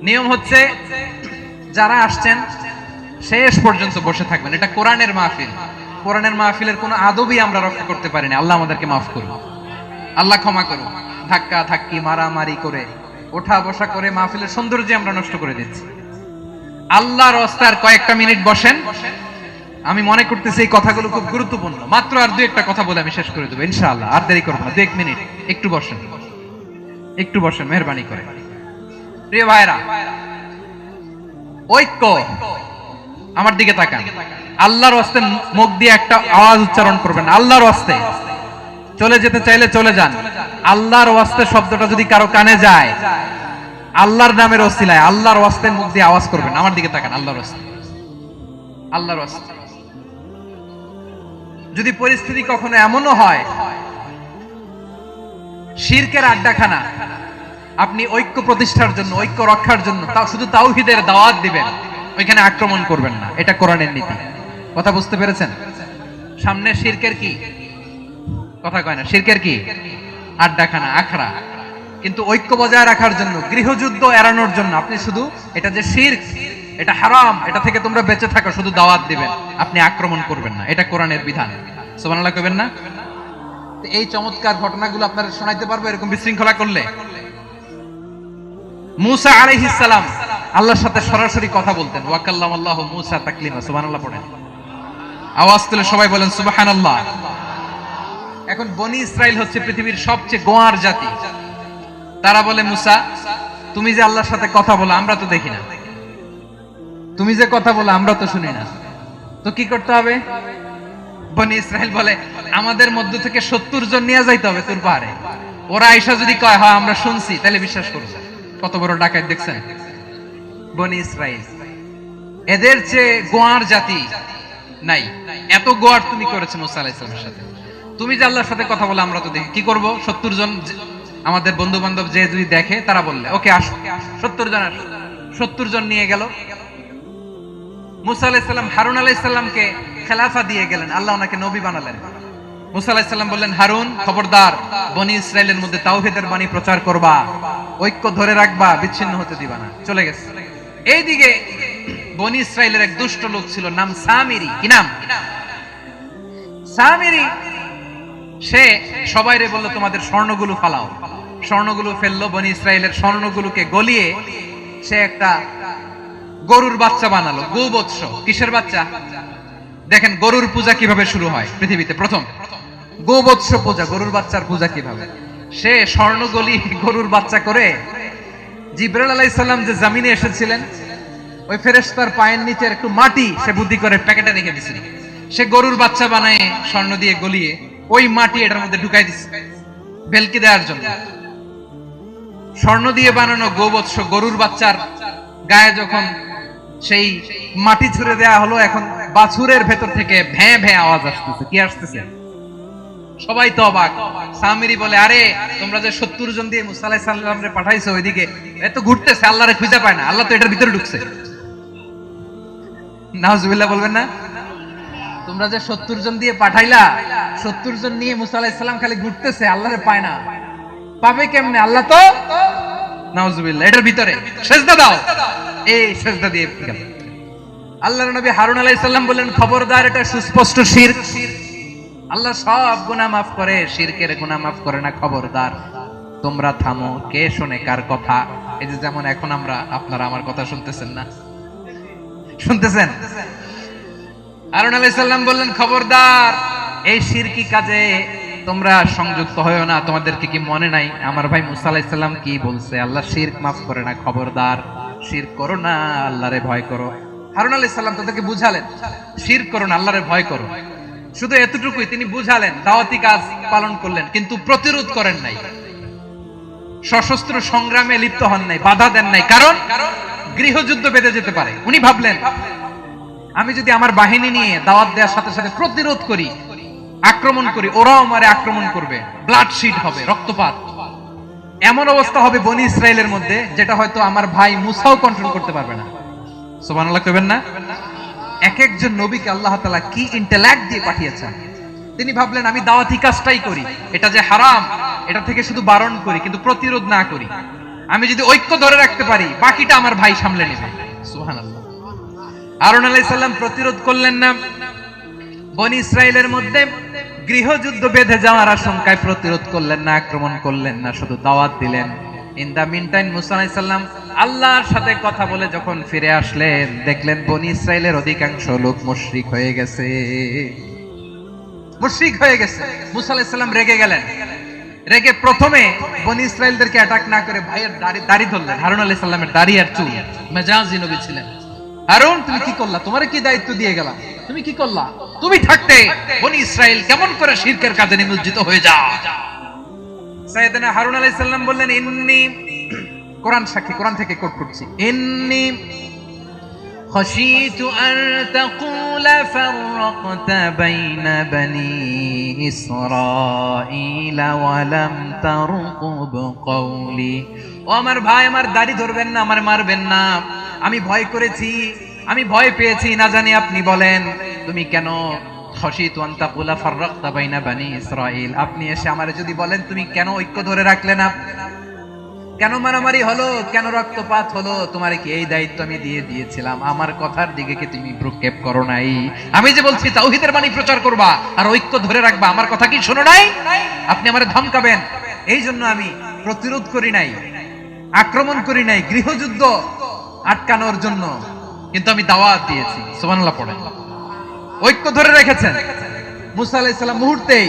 নিয়ম হচ্ছে যারা আসছেন শেষ পর্যন্ত বসে থাকবেন। এটা কোরআনের মাহফিল, কোরআনের মাহফিলের কোনো আদবই আমরা রক্ষা করতে পারি না। আল্লাহ আমাদেরকে মাফ করুন, আল্লাহ ক্ষমা করুন। ধাক্কা ধাক্কি, মারামারি করে, ওঠা বসা করে মাহফিলের সৌন্দর্য আমরা নষ্ট করে দিচ্ছি। আল্লাহর রাস্তার কয়েকটা মিনিট বসেন। আমি মনে করতেছি এই কথাগুলো খুব গুরুত্বপূর্ণ। মাত্র আর 2-1টা কথা বলে আমি শেষ করে দেবো ইনশাআল্লাহ, আর দেরি করবো না। 2-1 মিনিট একটু বসেন, একটু বসেন মেহরবানি করে। প্রিয় ভাইরা, ঐক্য, আমার দিকে তাকান। আল্লাহর ওয়াস্তে মুখ দিয়ে একটা আওয়াজ উচ্চারণ করবেন, আল্লাহর ওয়াস্তে। চলে যেতে চাইলে চলে যান। আল্লাহর ওয়াস্তে শব্দটা যদি কারো কানে যায়, আল্লাহর নামের ওসিলায় আল্লাহর ওয়াস্তে মুখ দিয়ে আওয়াজ করবেন। আমার দিকে তাকান, আল্লাহর ওয়াস্তে, আল্লাহর ওয়াস্তে। যদি পরিস্থিতি কখনো এমনও হয় শিরকের আড্ডাখানা, আপনি ঐক্য প্রতিষ্ঠার জন্য, ঐক্য রক্ষার জন্য শুধু তাওহীদের দাওয়াত দিবেন, ওইখানে আক্রমণ করবেন না। এটা কোরআনের নীতি। কথা বুঝতে পেরেছেন? সামনে শিরকের কি কথা কয় না, শিরকের কি আড্ডাখানা, আখড়া। কিন্তু ঐক্য বজায় রাখার জন্য, গৃহযুদ্ধ এড়ানোর জন্য আপনি শুধু এটা যে শিরক, এটা হারাম, এটা থেকে তোমরা বেঁচে থাকো, শুধু দাওয়াত দিবেন, আপনি আক্রমণ করবেন না। এটা কোরআনের বিধান। সুবহানাল্লাহ কইবেন না? এই চমৎকার ঘটনাগুলো আপনারা শোনাইতে পারবো এরকম বিশৃঙ্খলা করলে। মুসা আলাইহিস সালাম আল্লাহর সাথে সরাসরি কথা বলতেন। ওয়া কাল্লামাল্লাহু মুসা তাকলিমা। সুবহানাল্লাহ পড়েন, আওয়াজ তুলে সবাই বলেন সুবহানাল্লাহ। এখন বনি ইসরাইল হচ্ছে পৃথিবীর সবচেয়ে গোয়ার জাতি। তারা বলে, মুসা তুমি যে আল্লাহর সাথে কথা বলো আমরা তো দেখি না, তুমি যে কথা বলো আমরা তো শুনি না, তো কি করতে হবে? বনি ইসরাইল বলে, আমাদের মধ্য থেকে 70 জন নিয়ে যাইতে হবে তুর পাহাড়ে। ওরা আয়েশা যদি কয় হ্যাঁ আমরা শুনছি, তাহলে বিশ্বাস করব। কত বড় ডাকাত দেখছেন বনি ইসরাইল। এদের চেয়ে গোয়ার জাতি নাই। এত গোয়ার তুমি করেছো মুসা আলাইহিস সালামের সাথে। তুমি যে আল্লাহর সাথে কথা বলে আমরা তো দেখি, কি করব? 70 জন আমাদের বন্ধু বান্ধব যে যদি দেখে, তারা বললে ওকে আসো, 70 জন আসো। 70 জন নিয়ে গেল। মুসা আলাইহিস সালাম হারুন আলাইহিস সালামকে খেলাফা দিয়ে গেলেন, আল্লাহ ওনাকে নবী বানালেন। মুসা আলাইহিস সালাম বললেন, হারুন খবরদার, বনি ইসরাইলের মধ্যে তাওহীদের বাণী প্রচার করবা, ঐক্য ধরে রাখবা, বিচ্ছিন্ন হতে দিবা না। চলে গেছে। এইদিকে বনি ইসরাইলের এক দুষ্ট লোক ছিল, নাম সামিরি। কি নাম? সামিরি। সে সবাইরে বলল, তোমাদের স্বর্ণগুলো ফালাও। স্বর্ণগুলো ফেললো, বনি ইসরাইলের স্বর্ণগুলোকে গলিয়ে সে একটা গরুর বাচ্চা বানালো। গোবৎস। কিসের বাচ্চা? দেখেন গরুর পূজা কিভাবে শুরু হয় পৃথিবীতে প্রথম। গোবৎস পূজা, গরুর বাচ্চার পূজা কিভাবে? সে স্বর্ণগলি গরুর বাচ্চা করে জিবরাইল আলাইহিস সালাম যে জমিনে এসেছিলেন, ওই ফেরেশতার পায়ের নিচের একটু মাটি সে বুদ্ধি করে প্যাকেটে রেখে দিছিল। সে গরুর বাচ্চা বানায় স্বর্ণ দিয়ে গলিয়ে ওই মাটি এটার মধ্যে ঢুকাই দিছে ভেলকি দেওয়ার জন্য। স্বর্ণ দিয়ে বানানো গোবৎস গরুর বাচ্চার গায়ে যখন সেই মাটি ছুঁড়ে দেয়া হলো, এখন বাছুরের ভেতর থেকে ভ্যাঁ ভ্যাঁ আওয়াজ আসতেছে। কি আসতেছে? সবাই তো অবাক। সামিরি বলে, আরে তোমরা যে 70 জন দিয়ে মুসা আলাইহিস সালামরে পাঠাইছো ওইদিকে, এত ঘুরতেছে, আল্লাহরে খুঁজে পায় না, আল্লাহ তো এটার ভিতরে ঢুকছে। নাউজুবিল্লাহ বলবেন না? তোমরা যে 70 জন দিয়ে পাঠাইলা, 70 জন নিয়ে মুসা আলাইহিস সালাম খালি ঘুরতেছে, আল্লাহরে পায় না। পাবে কেমনে? আল্লাহ তো নাউজুবিল্লাহ এটার ভিতরে। সেজদা দাও। এই সেজদা দিয়ে গেল। আল্লাহর নবী হারুন আলাইহিস সালাম বললেন, খবরদার, এটা সুস্পষ্ট শিরক। আল্লাহ সব গুনাহ মাফ করে, শিরকের গুনাহ মাফ করে না, খবরদার তোমরা থামো। কে শুনে কার কথা? এই যে যেমন এখন আপনারা আমার কথা শুনতেছেন না? শুনতেছেন? হারুন আলাইহিস সালাম বললেন, খবরদার, এই শিরকি কাজে তোমরা সংযুক্ত হয়ো না। তোমাদেরকে কি মনে নাই আমার ভাই মুসা আলাইহিস সালাম কি বলছে? আল্লাহ শিরক মাফ করে না, খবরদার শিরক করো না, আল্লাহরে ভয় করো। হারুন আলাইহিস সালাম তাদেরকে বুঝালেন, শিরক করো না, আল্লাহরে ভয় করো। শুধু এতটুকুই তিনি বুঝালেন, দাওয়াতি কাজ পালন করলেন, কিন্তু প্রতিরোধ করেন নাই, সশস্ত্র সংগ্রামে লিপ্ত হন নাই, বাধা দেন নাই। কারণ গৃহযুদ্ধ বেঁধে যেতে পারে। উনি ভাবলেন, আমি যদি আমার বাহিনী নিয়ে দাওয়াত দেওয়ার সাথে সাথে প্রতিরোধ করি, আক্রমণ করি, ওরাও আমারে আক্রমণ করবে, ব্লাডশিট হবে, রক্তপাত। এমন অবস্থা হবে বনি ইসরায়েলের মধ্যে, যেটা হয়তো আমার ভাই মুসাও কন্ট্রোল করতে পারবে না। সুবহানাল্লাহ কইবেন না? এক একজন নবীকে আল্লাহ তাআলা কি ইন্টেলেক্ট দিয়ে পাঠিয়েছেন। তিনি ভাবলেন, আমি দাওয়াতি কাজটাই করি, এটা যে হারাম এটা থেকে শুধু বারণ করি, কিন্তু প্রতিরোধ না করি। আমি যদি ঐক্য ধরে রাখতে পারি, বাকিটা আমার ভাই সামলে নেবে। সুবহানাল্লাহ। হারুন আলাইহিস সালাম প্রতিরোধ করলেন না। বনি ইসরায়েলের মধ্যে গৃহযুদ্ধ বেঁধে যাওয়ার আশঙ্কায় প্রতিরোধ করলেন না, আক্রমণ করলেন না, শুধু দাওয়াত দিলেন। ইন দা মিন টাইম মুসা আলাইহিস সালাম আল্লাহর সাথে কথা বলে যখন ফিরে আসলেন, দেখলেন বনি ইসরায়েলের অধিকাংশ লোক মুশরিক হয়ে গেছে। মুশরিক হয়ে গেছে। মুসা আলাইহিস সালাম রেগে গেলেন। রেগে প্রথমে বনি ইসরায়েলদেরকে অ্যাটাক না করে ভাইয়ের দাড়ি ধরলেন। হারুন আলাইহিস সালামের দাড়ি আর চুল। মেজাজি নবী ছিলেন। হারুন, তুমি কি করলা? তোমারে কি দায়িত্ব দিয়ে গেলাম? তুমি কি করলা? তুমি থাকতে বনি ইসরাইল কেমন করে শিরকের কাজে নিমজ্জিত হয়ে যায়? সাইয়েদনা হারুন আলাইহিস সালাম বললেন, ইন্নী, কোরআন সাক্ষী, কোরআন থেকে কোট করছি, ইন্নী খাশিতু আন তাকুলা ফাররাকতা বাইনা বনি ইসরাঈল ওয়া লাম তারকুব কওলি। ও আমার ভাই, আমার দাড়ি ধরবেন না, আমার মারবেন না। আমি ভয় করেছি, আমি ভয় পেয়েছি, না জানি আপনি বলেন তুমি কেন খাশিতু আন তাকুলা ফাররাকতা বাইনা বনি ইসরাঈল, আপনি এসে আমারে যদি বলেন তুমি কেন ঐক্য ধরে রাখলে না, কেন মারামারি হলো, কেন রক্তপাত হলো, তোমারে কি এই দায়িত্ব আমি দিয়ে দিয়েছিলাম? আমার কথার দিকে কি তুমি ভ্রুক্ষেপ করো নাই? আমি যে বলছি তাওহীদের বাণী প্রচার করবা আর ঐক্য ধরে রাখবা, আমার কথা কি শোনো নাই? আপনি আমারে ধমকাবেন, এই জন্য আমি প্রতিরোধ করি নাই, আক্রমণ করি নাই, গৃহযুদ্ধ আটকানোর জন্য, কিন্তু আমি দাওয়াত দিয়েছি। সুবহানাল্লাহ পড়েন। ঐক্য ধরে রেখেছেন। মুসা আলাইহিস সালাম মুহূর্তেই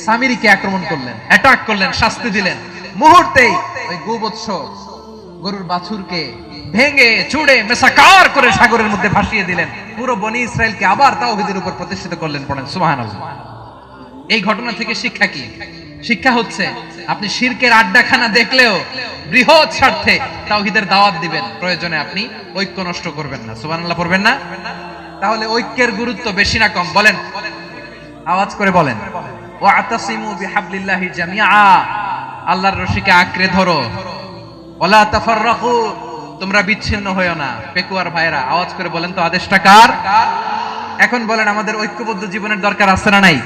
সামিরীকে আক্রমণ করলেন, অ্যাটাক করলেন, শাস্তি দিলেন। মুহূর্তেই ওই গোবৎস গরুর বাছুরকে ভেঙে চুড়ে মেসাকার করে সাগরের মধ্যে ভাসিয়ে দিলেন। পুরো বনি ইসরায়েলকে আবার তাওহীদের উপর প্রতিষ্ঠিত করলেন। পড়েন সুবহানাল্লাহ। এই ঘটনা থেকে শিক্ষা কি? শিক্ষা হচ্ছে, আপনি শিরকের আড্ডাখানা দেখলেও বৃহৎ স্বার্থে তাওহীদের দাওয়াত দিবেন, প্রয়োজনে আপনি ঐক্য নষ্ট করবেন না। সুবহানাল্লাহ পড়বেন না? তাহলে ঐক্যের গুরুত্ব বেশি না কম? বলেন, আওয়াজ করে বলেন। ওয়াতাসিমু বিহাবলিল্লাহি জামিআ, আল্লাহর রশিকে আঁকড়ে ধরো। ওয়ালা তাফাররাকু, তোমরা বিচ্ছিন্ন হয়ো না। পেকুয়ার ভাইরা আওয়াজ করে বলেন তো, আদেশটা কার? এখন বলেন, আমাদের ঐক্যবদ্ধ জীবনের দরকার আছে না নাই?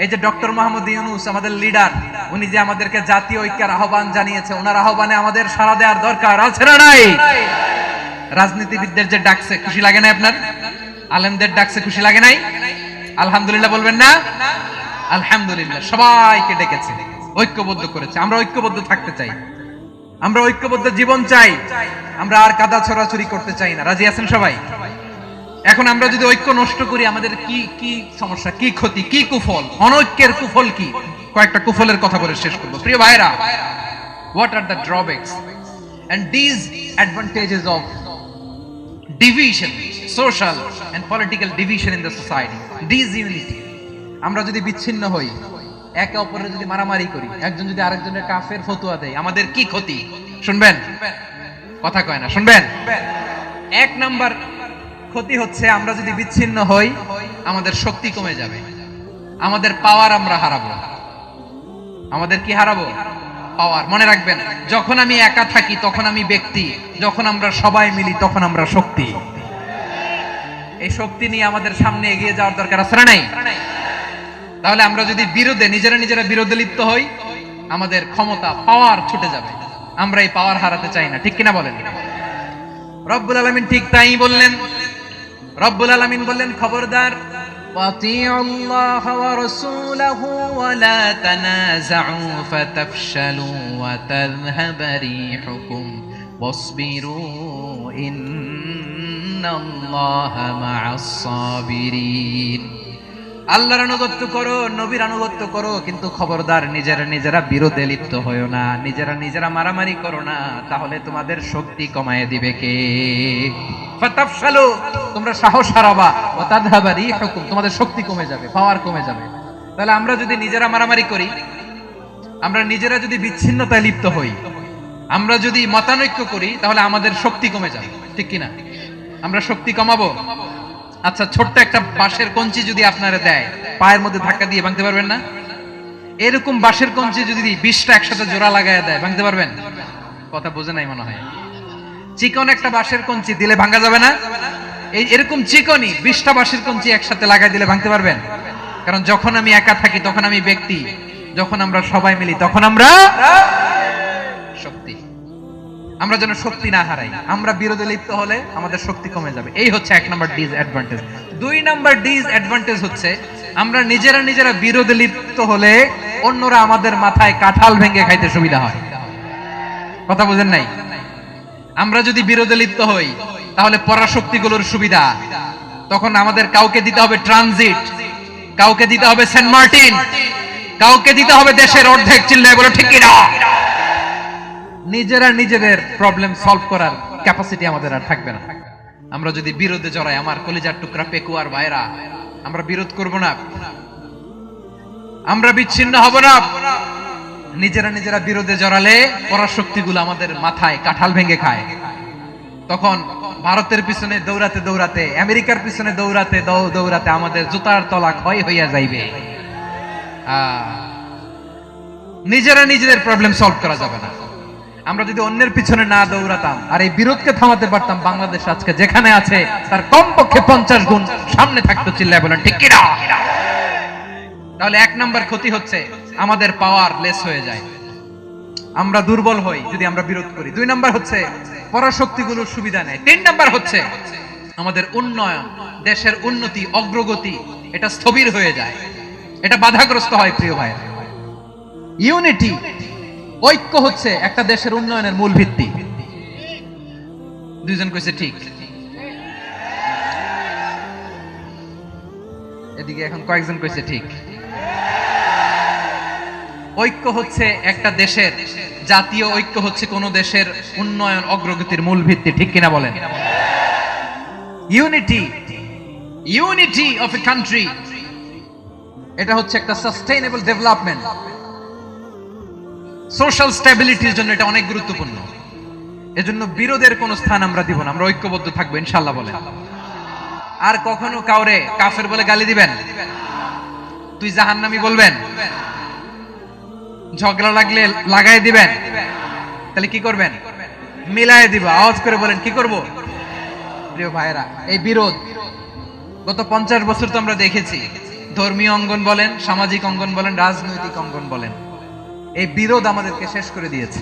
এই যে ডক্টর মোহাম্মদ ইউনূস আমাদের লিডার, উনি যে আমাদেরকে জাতীয় ঐক্যের আহ্বান জানিয়েছে, ওনার আহ্বানে আমাদের সাড়া দেওয়ার দরকার আছে না নাই? রাজনীতিবিদদের যে ডাকছে, খুশি লাগে না আপনার? আলেমদের ডাকছে, খুশি লাগে নাই? আলহামদুলিল্লাহ বলবেন না? আলহামদুলিল্লাহ, সবাইকে ডেকেছে, ঐক্যবদ্ধ করেছে। আমরা ঐক্যবদ্ধ থাকতে চাই, আমরা ঐক্যবদ্ধ জীবন চাই, আমরা আর কাদা ছড়াছড়ি করতে চাই না। রাজি আছেন সবাই? এখন আমরা যদি ঐক্য নষ্ট করি আমাদের কি কি সমস্যা, কি ক্ষতি, কি কুফল, অনৈক্যের কুফল কি? কয়েকটা কুফলের কথা বলে শেষ করব। প্রিয় ভাইরা, what are the drawbacks and disadvantages of division, social and political division in the society, disunity? আমরা যদি বিচ্ছিন্ন হই, একে অপরের যদি মারামারি করি, একজন যদি আরেকজনের কাফের ফতোয়া দেয়, আমাদের কি ক্ষতি? শুনবেন? কথা কয় না, শুনবেন? এক নাম্বার ক্ষতি হচ্ছে আমরা যদি বিচ্ছিন্ন হই আমাদের শক্তি কমে যাবে, আমাদের পাওয়ার আমরা হারাবো। আমাদের কি হারাবো? পাওয়ার। মনে রাখবেন, যখন আমি একা থাকি তখন আমি ব্যক্তি, যখন আমরা সবাই মিলি তখন আমরা শক্তি। এই শক্তি নিয়ে আমাদের সামনে এগিয়ে যাওয়ার দরকার আছে না নাই? তাহলে আমরা যদি নিজেরা বিরোধে লিপ্ত হই আমাদের ক্ষমতা, পাওয়ার ছুটে যাবে। আমরা এই পাওয়ার হারাতে চাই না, ঠিক কিনা বলেন? রব্বুল আলামিন ঠিক তাই বললেন। রব্বুল আলামিন বললেন, খবরদার, ওয়াতিউল্লাহ ওয়া রাসূলাহু ওয়া লা তানাযাউ ফাতাফশালু ওয়া তাযহাবা রিহুকুম ওয়াসবিরু ইন্নাল্লাহা মা'আস সাবিরিন। আল্লাহর আনুগত্য করো, নবীর আনুগত্য করো, কিন্তু খবরদার নিজেরা বিরোধে লিপ্ত হয়ো না, নিজেরা মারামারি করো না, তাহলে তোমাদের শক্তি কমায় দিবে কে? ফাতাফশালু, তোমরা সাহস হারাবা, ওয়া তাযহাবা রিহুকুম, তোমাদের শক্তি কমে যাবে, পাওয়ার কমে যাবে। তাহলে আমরা যদি নিজেরা মারামারি করি, আমরা নিজেরা যদি বিচ্ছিন্নতায় লিপ্ত হই, আমরা যদি মতানৈক্য করি, তাহলে আমাদের শক্তি কমে যাবে, ঠিক কিনা? আমরা শক্তি কমাবো। আচ্ছা, ছোট্ট একটা বাঁশের কঞ্চি যদি আপনারা দেয়, পায়ের মধ্যে ধাক্কা দিয়ে ভাঙতে পারবেন না? এরকম বাঁশের কঞ্চি যদি 20টা একসাথে জোড়া লাগায় দেয়, ভাঙতে পারবেন? কথা বোঝে নাই মনে হয়। চিকন একটা বাঁশের কঞ্চি দিলে ভাঙা যাবে না? এরকম চিকনই 20টা বাঁশের কঞ্চি একসাথে লাগাই দিলে ভাঙতে পারবেন? কারণ যখন আমি একা থাকি তখন আমি ব্যক্তি, যখন আমরা সবাই মিলি তখন আমরা শক্তি। আমরা যেন শক্তি না হারাই। আমরা বিরোধে লিপ্ত হলে আমাদের শক্তি কমে যাবে। এই হচ্ছে এক নাম্বার ডিসঅ্যাডভান্টেজ। দুই নাম্বার ডিসঅ্যাডভান্টেজ হচ্ছে আমরা নিজেরা বিরোধে লিপ্ত হলে অন্যরা আমাদের মাথায় কাঁঠাল ভেঙে খাইতে সুবিধা হয়। কথা বুঝেন নাই? আমরা যদি বিরোধে লিপ্ত হই তাহলে পরাশক্তিগুলোর সুবিধা, তখন আমাদের কাউকে দিতে হবে ট্রানজিট, কাউকে দিতে হবে সেন্ট মার্টিন, কাউকে দিতে হবে দেশের অর্ধেক। চিল্লায় বলো ঠিক কিনা? নিজেদের প্রবলেম সলভ করার ক্যাপাসিটি আমাদের আর থাকবে না। আমরা যদি বিরোধে জড়াই, আমার কলিজার টুকরা পেকুয়ার ভাইরা, আমরা বিরোধ করব না, আমরা বিচ্ছিন্ন হব না। নিজেরা বিরোধে জড়ালে পরাশক্তিগুলো আমাদের মাথায় কাঁঠাল ভেঙে খায়। তখন ভারতের পিছনে দৌড়াতে, আমেরিকার পিছনে দৌড়াতে আমাদের জুতার তলা ক্ষয় হইয়া যাইবে। নিজেদের প্রবলেম সলভ করা যাবে না। আমরা যদি অন্যের পিছনে না দৌড়াতাম আর এই বিরোধকে থামাতে পারতাম, বাংলাদেশ আজকে যেখানে আছে তার কমপক্ষে 50 গুণ সামনে থাকতো। চিল্লায় বলেন ঠিক কিনা? তাহলে এক নাম্বার ক্ষতি হচ্ছে আমাদের পাওয়ার লেস হয়ে যায়, আমরা দুর্বল হই যদি আমরা বিরোধ করি। দুই নাম্বার হচ্ছে পরাশক্তিগুলোর সুবিধা নেয়। তিন নাম্বার হচ্ছে আমাদের উন্নয়ন, দেশের উন্নতি, অগ্রগতি, এটা স্থবির হয়ে যায়, এটা বাধাগ্রস্ত হয়। প্রিয় ভাই, ইউনিটি, ঐক্য হচ্ছে একটা দেশের উন্নয়নের মূল ভিত্তি। দুইজন কইছে ঠিক, এদিকে এখন কয়েকজন কইছে ঠিক। ঐক্য হচ্ছে একটা দেশের, জাতীয় ঐক্য হচ্ছে কোন দেশের উন্নয়ন, অগ্রগতির মূল ভিত্তি, ঠিক কিনা বলেন? ইউনিটি অফ এ কান্ট্রি, এটা হচ্ছে একটা সাস্টেইনেবল ডেভেলপমেন্ট, সোশ্যাল স্ট্যাবিলিটির জন্য এটা অনেক গুরুত্বপূর্ণ। এজন্য বিরোধের কোনো স্থান আমরা দিব না, আমরা ঐক্যবদ্ধ থাকবো ইনশাআল্লাহ বলেন। আর কখনো কাউরে কাফের বলে গালি দিবেন, তুই জাহান্নামী বলবেন, ঝগড়া লাগলে লাগাই দিবেন, তাহলে কি করবেন? মিলায় দিব। আওয়াজ করে বলেন কি করব? প্রিয় ভাইরা, এই বিরোধ গত 50 বছর তো আমরা দেখেছি, ধর্মীয় অঙ্গন বলেন, সামাজিক অঙ্গন বলেন, রাজনৈতিক অঙ্গন বলেন, এই বিরোধ আমাদেরকে শেষ করে দিয়েছে।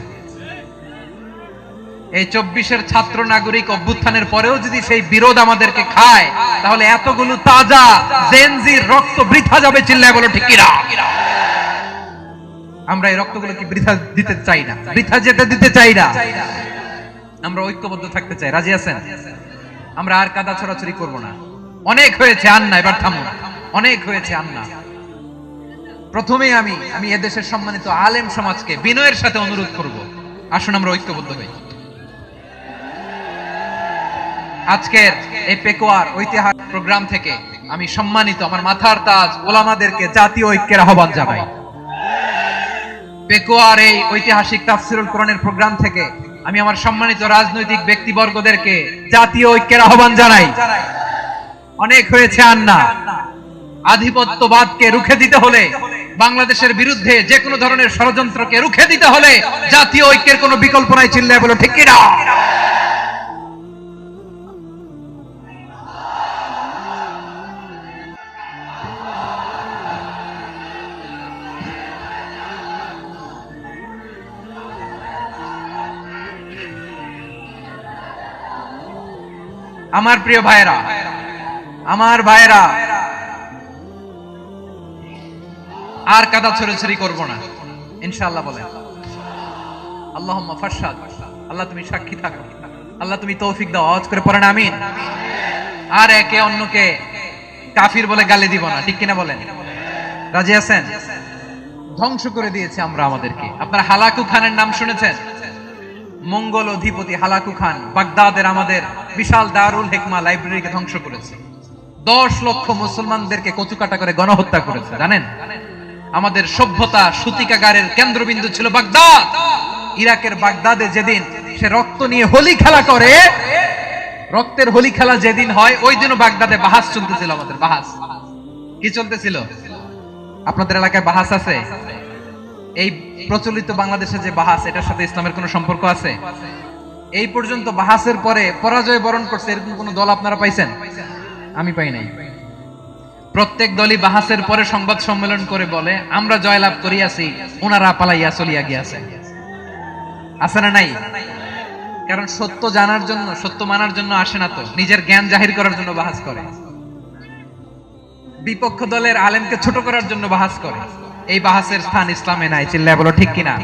এই 24-এর ছাত্র নাগরিক অভ্যুত্থানের পরেও যদি সেই বিরোধ আমাদেরকে খায়, তাহলে এতগুলো তাজা জেনজির রক্ত বৃথা যাবে। চিল্লায় বলো ঠিক কিনা? আমরা এই রক্তগুলোকে বৃথা দিতে চাই না, বৃথা যেতে দিতে চাই না। আমরা ঐক্যবদ্ধ থাকতে চাই। রাজি আছেন? আমরা আর কাদা ছড়াছড়ি করব না। অনেক হয়েছে আন্না, এবার থামুন, অনেক হয়েছে আন্না। প্রথমেই আমি এদেশের সম্মানিত আলেম সমাজকে বিনয়ের সাথে অনুরোধ করব, আসুন আমরা ঐক্যবদ্ধ হই। আজকের এই পেকুয়ার ঐতিহাসিক প্রোগ্রাম থেকে আমি সম্মানিত আমার মাথার তাজ ওলামাদেরকে জাতীয় ঐক্যের আহ্বান জানাই। পেকুয়ার এই ঐতিহাসিক তাফসিরুল কোরআনের প্রোগ্রাম থেকে আমি আমার সম্মানিত রাজনৈতিক ব্যক্তিবর্গদেরকে জাতীয় ঐক্যের আহ্বান জানাই। অনেক হয়েছে আন্না। আধিপত্যবাদকে রুখে দিতে হলে, বাংলাদেশের বিরুদ্ধে যে কোনো ধরনের ষড়যন্ত্রকে রুখে দিতে হলে জাতীয় ঐক্যের কোনো বিকল্প নাই। চিল্লায় বলো ঠিক কিনা? আমার প্রিয় ভাইরা, আমার ভাইরা, আর কাদা ছড়াছড়ি করব না ইনশাআল্লাহ। বলেন আল্লাহুম্মা ফাশহাদ। আল্লাহ তুমি সাক্ষী থাকো, আল্লাহ তুমি তৌফিক দাও। আওয়াজ করে পড়েন আমিন। আর একে অন্যকে কাফির বলে গালি দিব না, ঠিক কিনা বলেন? রাজি আছেন? ধ্বংস করে দিয়েছে আমরা আমাদেরকে। আপনারা হালাকু খানের নাম শুনেছেন? মঙ্গল অধিপতি হালাকু খান বাগদাদের আমাদের বিশাল দারুল হিকমা লাইব্রেরিকে ধ্বংস করেছে। 10 লক্ষ মুসলমানদেরকে কচুকাটা করে গণহত্যা করেছে। জানেন, আমাদের সভ্যতা সূতিকাগারের কেন্দ্রবিন্দু ছিল বাগদাদ। ইরাকের বাগদাদে যেদিন সে রক্ত নিয়ে হোলি খেলা করে, রক্তের হোলি খেলা যেদিন হয়, ওই দিনও বাগদাদে বাহাস চলতেছিল। আমাদের বাহাস কি চলতেছিল? আপনাদের এলাকায় বাহাস আছে? এই প্রচলিত বাংলাদেশে যে বাহাস, এটার সাথে ইসলামের কোনো সম্পর্ক আছে? এই পর্যন্ত বাহাসের পরে পরাজয় বরণ করছে এরকম কোন দল আপনারা পাইছেন? আমি পাই নাই। প্রত্যেক দলই বাহাসের পরে সংবাদ সম্মেলন করে বলে আমরা জয়লাভ করিয়াছি, ওনারা পালাইয়া চলিয়া গিয়াছে। আছে না নাই? কারণ সত্য জানার জন্য, সত্য মানার জন্য আসে না তো, নিজের জ্ঞান জাহির করার জন্য বাহাস করে। বিপক্ষ দলের আলেমকে ছোট করার জন্য বাহাস করে। এই বাহাসের স্থান ইসলামে নাই। চিল্লায় বলো ঠিক কিনা?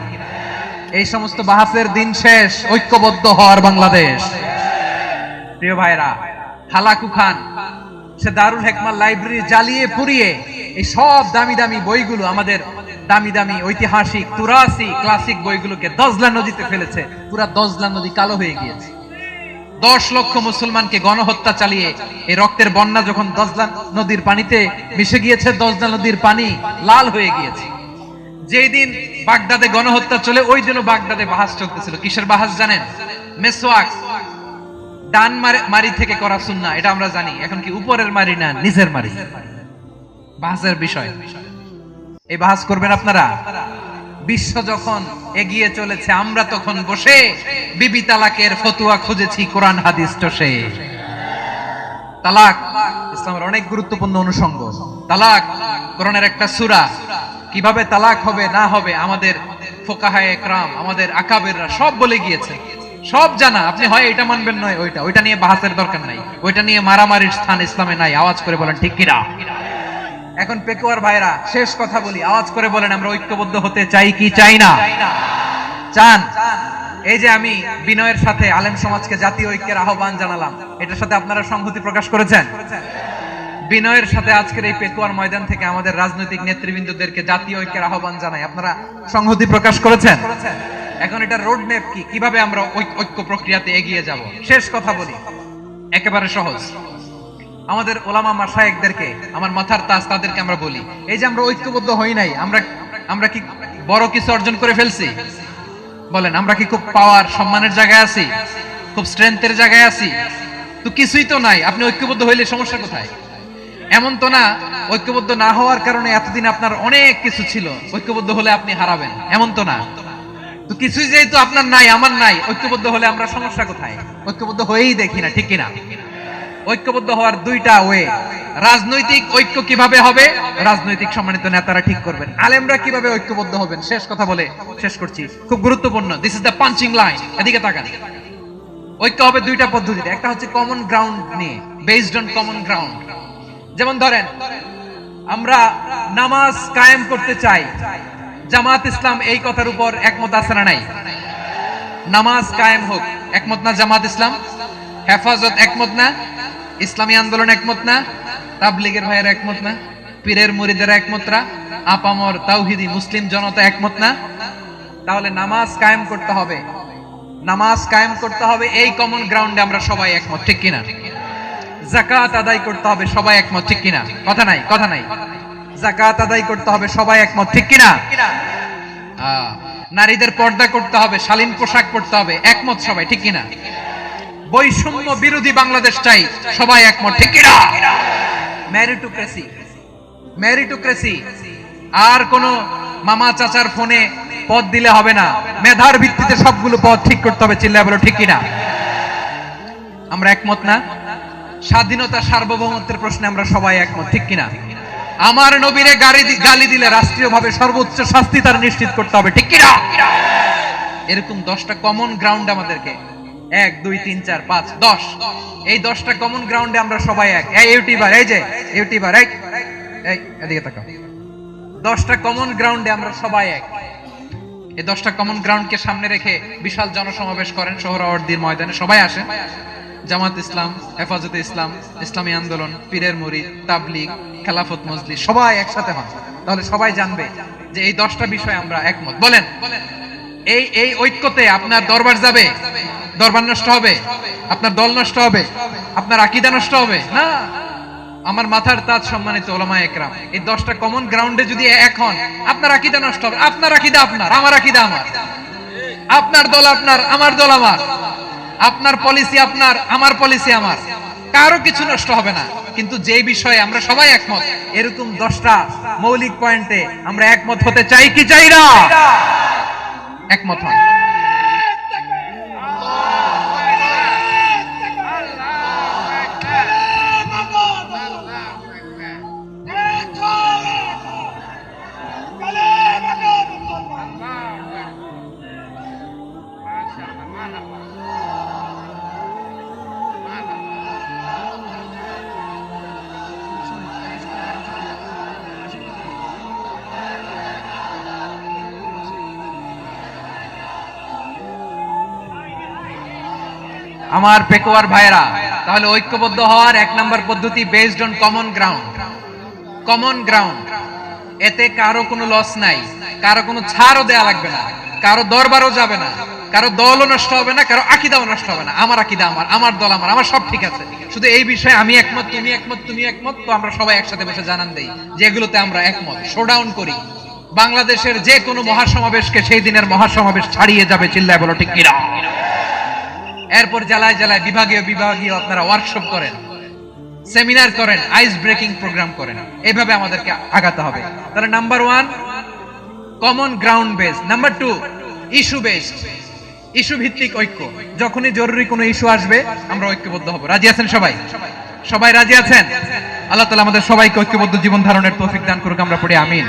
এই সমস্ত বাহাসের দিন শেষ। ঐক্যবদ্ধ হওয়ার বাংলাদেশ। প্রিয় ভাইরা, হালাকু খান সে দারুল হিকমা লাইব্রেরি জ্বালিয়ে পুড়িয়ে এই সব দামি দামি বইগুলো, আমাদের দামি দামি ঐতিহাসিক তুরাসি ক্লাসিক বইগুলোকে দজলা নদীতে ফেলেছে। পুরা দজলা নদী কালো হয়ে গিয়েছে। 10 লক্ষ মুসলমানকে গণহত্যা চালিয়ে এই রক্তের বন্যা যখন দজলা নদীর পানিতে মিশে গিয়েছে, দজলা নদীর পানি লাল হয়ে গিয়েছে। যেই দিন বাগদাদে গণহত্যা চলে, ওই দিনও বাগদাদে বাহাস চলতেছিল। কিসের বাহাস জানেন? মেসওয়াক, ডান মারি থেকে করা সুন্নাহ, এটা আমরা জানি। এখন কি উপরের মারি না নিচের মারি? বাহাসের বিষয়। এই বাহাস করবেন আপনারা? বিশ্ব যখন এগিয়ে চলেছে, আমরা তখন বসে বিবি তালাকের ফতোয়া খুঁজেছি কোরআন হাদিস টসে। তালাক ইসলামের অনেক গুরুত্বপূর্ণ অনুষঙ্গ। তালাক কোরআনের একটা সূরা। কিভাবে তালাক হবে না হবে আমাদের ফুকাহায়ে একরাম, আমাদের আকাবেররা সব বলে গিয়েছে, সব জানা। আপনি হয় এটা মানবেন, নয় ওইটা নিয়ে বাহাসের দরকার নাই। ওইটা নিয়ে মারামারির স্থান ইসলামে নাই। আওয়াজ করে বলেন ঠিক কিনা? এখন পেকুয়ার ভাইরা, শেষ কথা বলি, আওয়াজ করে বলেন আমরা ঐক্যবদ্ধ হতে চাই কি চাই না? চান? এই যে আমি বিনয়ের সাথে আলেম সমাজকে জাতীয় ঐক্যের আহ্বান জানালাম, এটার সাথে আপনারা সংহতি প্রকাশ করেছেন? বিনয়ের সাথে আজকের এই পেকুয়ার ময়দান থেকে আমাদের রাজনৈতিক নেতৃবৃন্দদেরকে জাতীয় ঐক্যের আহ্বান জানাই, আপনারা সংহতি প্রকাশ করেছেন? এখন এটা রোড ম্যাপ কি, কিভাবে আমরা ঐক্য প্রক্রিয়াতে এগিয়ে যাব? শেষ কথা বলি, একেবারে সহজ। আমাদের ওলামা মাশায়েখদেরকে, আমার মাথার তাজ, তাদেরকে আমরা বলি, এই যে আমরা ঐক্যবদ্ধ হই নাই, আমরা কি বড় কিছু অর্জন করে ফেলছি? বলেন, আমরা কি খুব পাওয়ার সম্মানের জায়গায় আছি? খুব স্ট্রেংথের জায়গায় আছি? তো কিছুই তো নাই। আপনি ঐক্যবদ্ধ হইলে সমস্যা কোথায়? এমন তো না ঐক্যবদ্ধ না হওয়ার কারণে এতদিন আপনার অনেক কিছু ছিল, ঐক্যবদ্ধ হলে আপনি হারাবেন, এমন তো না। তো কিছুই যেহেতু আপনার নাই, আমার নাই, ঐক্যবদ্ধ হলে আমরা সমস্যা কোথায়? ঐক্যবদ্ধ হয়েই দেখি না, ঠিক কিনা? ঐক্যবদ্ধ হওয়ার দুইটা ওয়ে। রাজনৈতিক ঐক্য কিভাবে হবে? রাজনৈতিক সম্মানিত নেতারা ঠিক করবেন। আলেমরা কিভাবে ঐক্যবদ্ধ হবেন? শেষ কথা বলে শেষ করছি, খুব গুরুত্বপূর্ণ। This is the punching line. এদিকে তাকান। ঐক্য হবে দুইটা পদ্ধতিতে। একটা হচ্ছে কমন গ্রাউন্ড নিয়ে, বেসড অন কমন গ্রাউন্ড। যেমন ধরেন, আমরা নামাজ কায়েম করতে চাই, জামাত ইসলাম এই কথার উপর একমত আছে না নাই? নামাজ কায়েম হোক, একমত না জামাত ইসলাম? হেফাজত একমত না? ইসলামী আন্দোলন একমত না? তাবলীগের ভাইয়েরা একমত না? পীরের মুরিদেরা একমত না? আপামর তাওহীদি মুসলিম জনতা একমত না? তাহলে নামাজ কায়েম করতে হবে, নামাজ কায়েম করতে হবে, এই কমন গ্রাউন্ডে আমরা সবাই একমত, ঠিক কিনা? যাকাত আদায় করতে হবে, সবাই একমত, ঠিক কিনা? কথা নাই, কথা নাই। যাকাত আদায় করতে হবে, সবাই একমত, ঠিক কিনা? নারীদের পর্দা করতে হবে, শালীন পোশাক পরতে হবে, একমত সবাই, ঠিক কিনা? বৈষম্য বিরোধী বাংলাদেশ চাই, সবাই একমত, ঠিক কিনা? মেরিটোক্রেসি, মেরিটোক্রেসি, আর কোন মামা চাচার ফোনে পদ দিলে হবে না, মেধার ভিত্তিতে সবগুলো পদ ঠিক করতে হবে, চিল্লায় বলো ঠিক কিনা? আমরা একমত না? স্বাধীনতা সার্বভৌমত্বের প্রশ্নে আমরা সবাই একমত, ঠিক কিনা? আমার নবীরে গালি দিলে রাষ্ট্রীয়ভাবে সর্বোচ্চ শাস্তি তার নিশ্চিত করতে হবে, ঠিক কিনা? এরকম 10টা কমন গ্রাউন্ড আমাদেরকে, 1 2 3 4 5 10, এই 10টা কমন গ্রাউন্ডে আমরা সবাই এক। এই ইউটিউবার, এই যে ইউটিউবার, এই এদিকে তাকাও, 10টা কমন গ্রাউন্ডে আমরা সবাই এক। এই 10টা কমন গ্রাউন্ডকে সামনে রেখে বিশাল জনসমাবেশ করেন সোহরাওয়ার্দীর ময়দানে, সবাই আসেন। জামাত ইসলাম, হেফাজতে ইসলাম, ইসলামী আন্দোলন, পীরের মুরিদ, তাবলীগ, খেলাফত মজলিস, সবাই একসাথে হন, তাহলে সবাই জানবে যে এই 10টা বিষয়ে আমরা একমত। বলেন, এই ঐক্যতে আপনার দরবার যাবে? দরবার নষ্ট হবে? আপনার দল নষ্ট হবে? আপনার আকীদা নষ্ট হবে না? আমার মাথার তাজ সম্মানিত উলামায়ে একরাম, এই 10টা কমন গ্রাউন্ডে যদি এক হন, আপনার আকীদা নষ্ট হবে? আপনার আকীদা আপনার, আমার আকীদা আমার, আপনার দল আপনার, আমার দল আমার, আপনার পলিসি আপনার, আমার পলিসি আমার, কারো কিছু নষ্ট হবে না। কিন্তু যে বিষয়ে আমরা সবাই একমত, এরকম 10টা মৌলিক পয়েন্টে আমরা একমত হতে চাই কি চাই না? একমত হন। আমার পেকুয়ার ভাইরা, তাহলে ঐক্যবদ্ধ হওয়ার 1 নম্বর পদ্ধতি based on common ground. Common ground, এতে কারো কোনো লস নাই, কারো কোনো ছাড়ও দেয়া লাগবে না, কারো দরবারও যাবে না, কারো দলও নষ্ট হবে না, কারো আকীদাও নষ্ট হবে না। আমার আকীদা আমার, আমার দল আমার, আমার সব ঠিক আছে, শুধু এই বিষয়ে আমি একমত, তুমি একমত, তুমি একমত, তো আমরা সবাই একসাথে বসে জানান দেই যে এগুলোতে আমরা একমত, শোডাউন করি। বাংলাদেশের যে কোনো মহাসমাবেশকে সেই দিনের মহাসমাবেশ ছাড়িয়ে যাবে, চিল্লায় বলো ঠিক কিনা? এরপর জেলায় জেলায় বিভাগীয় বিভাগীয় আপনারা ওয়ার্কশপ করেন, সেমিনার করেন, আইস ব্রেকিং প্রোগ্রাম করেন, এইভাবে আমাদেরকে আগাতে হবে। তাহলে number 1 common ground base, number 2 issue based, issue ভিত্তিক ঐক্য। যখনই জরুরি কোনো ইস্যু আসবে আমরা ঐক্যবদ্ধ হব। রাজি আছেন সবাই? সবাই রাজি আছেন? আল্লাহ তাআলা আমাদের সবাইকে ঐক্যবদ্ধ জীবন ধারণের তৌফিক দান করুক, আমরা পড়ি আমিন।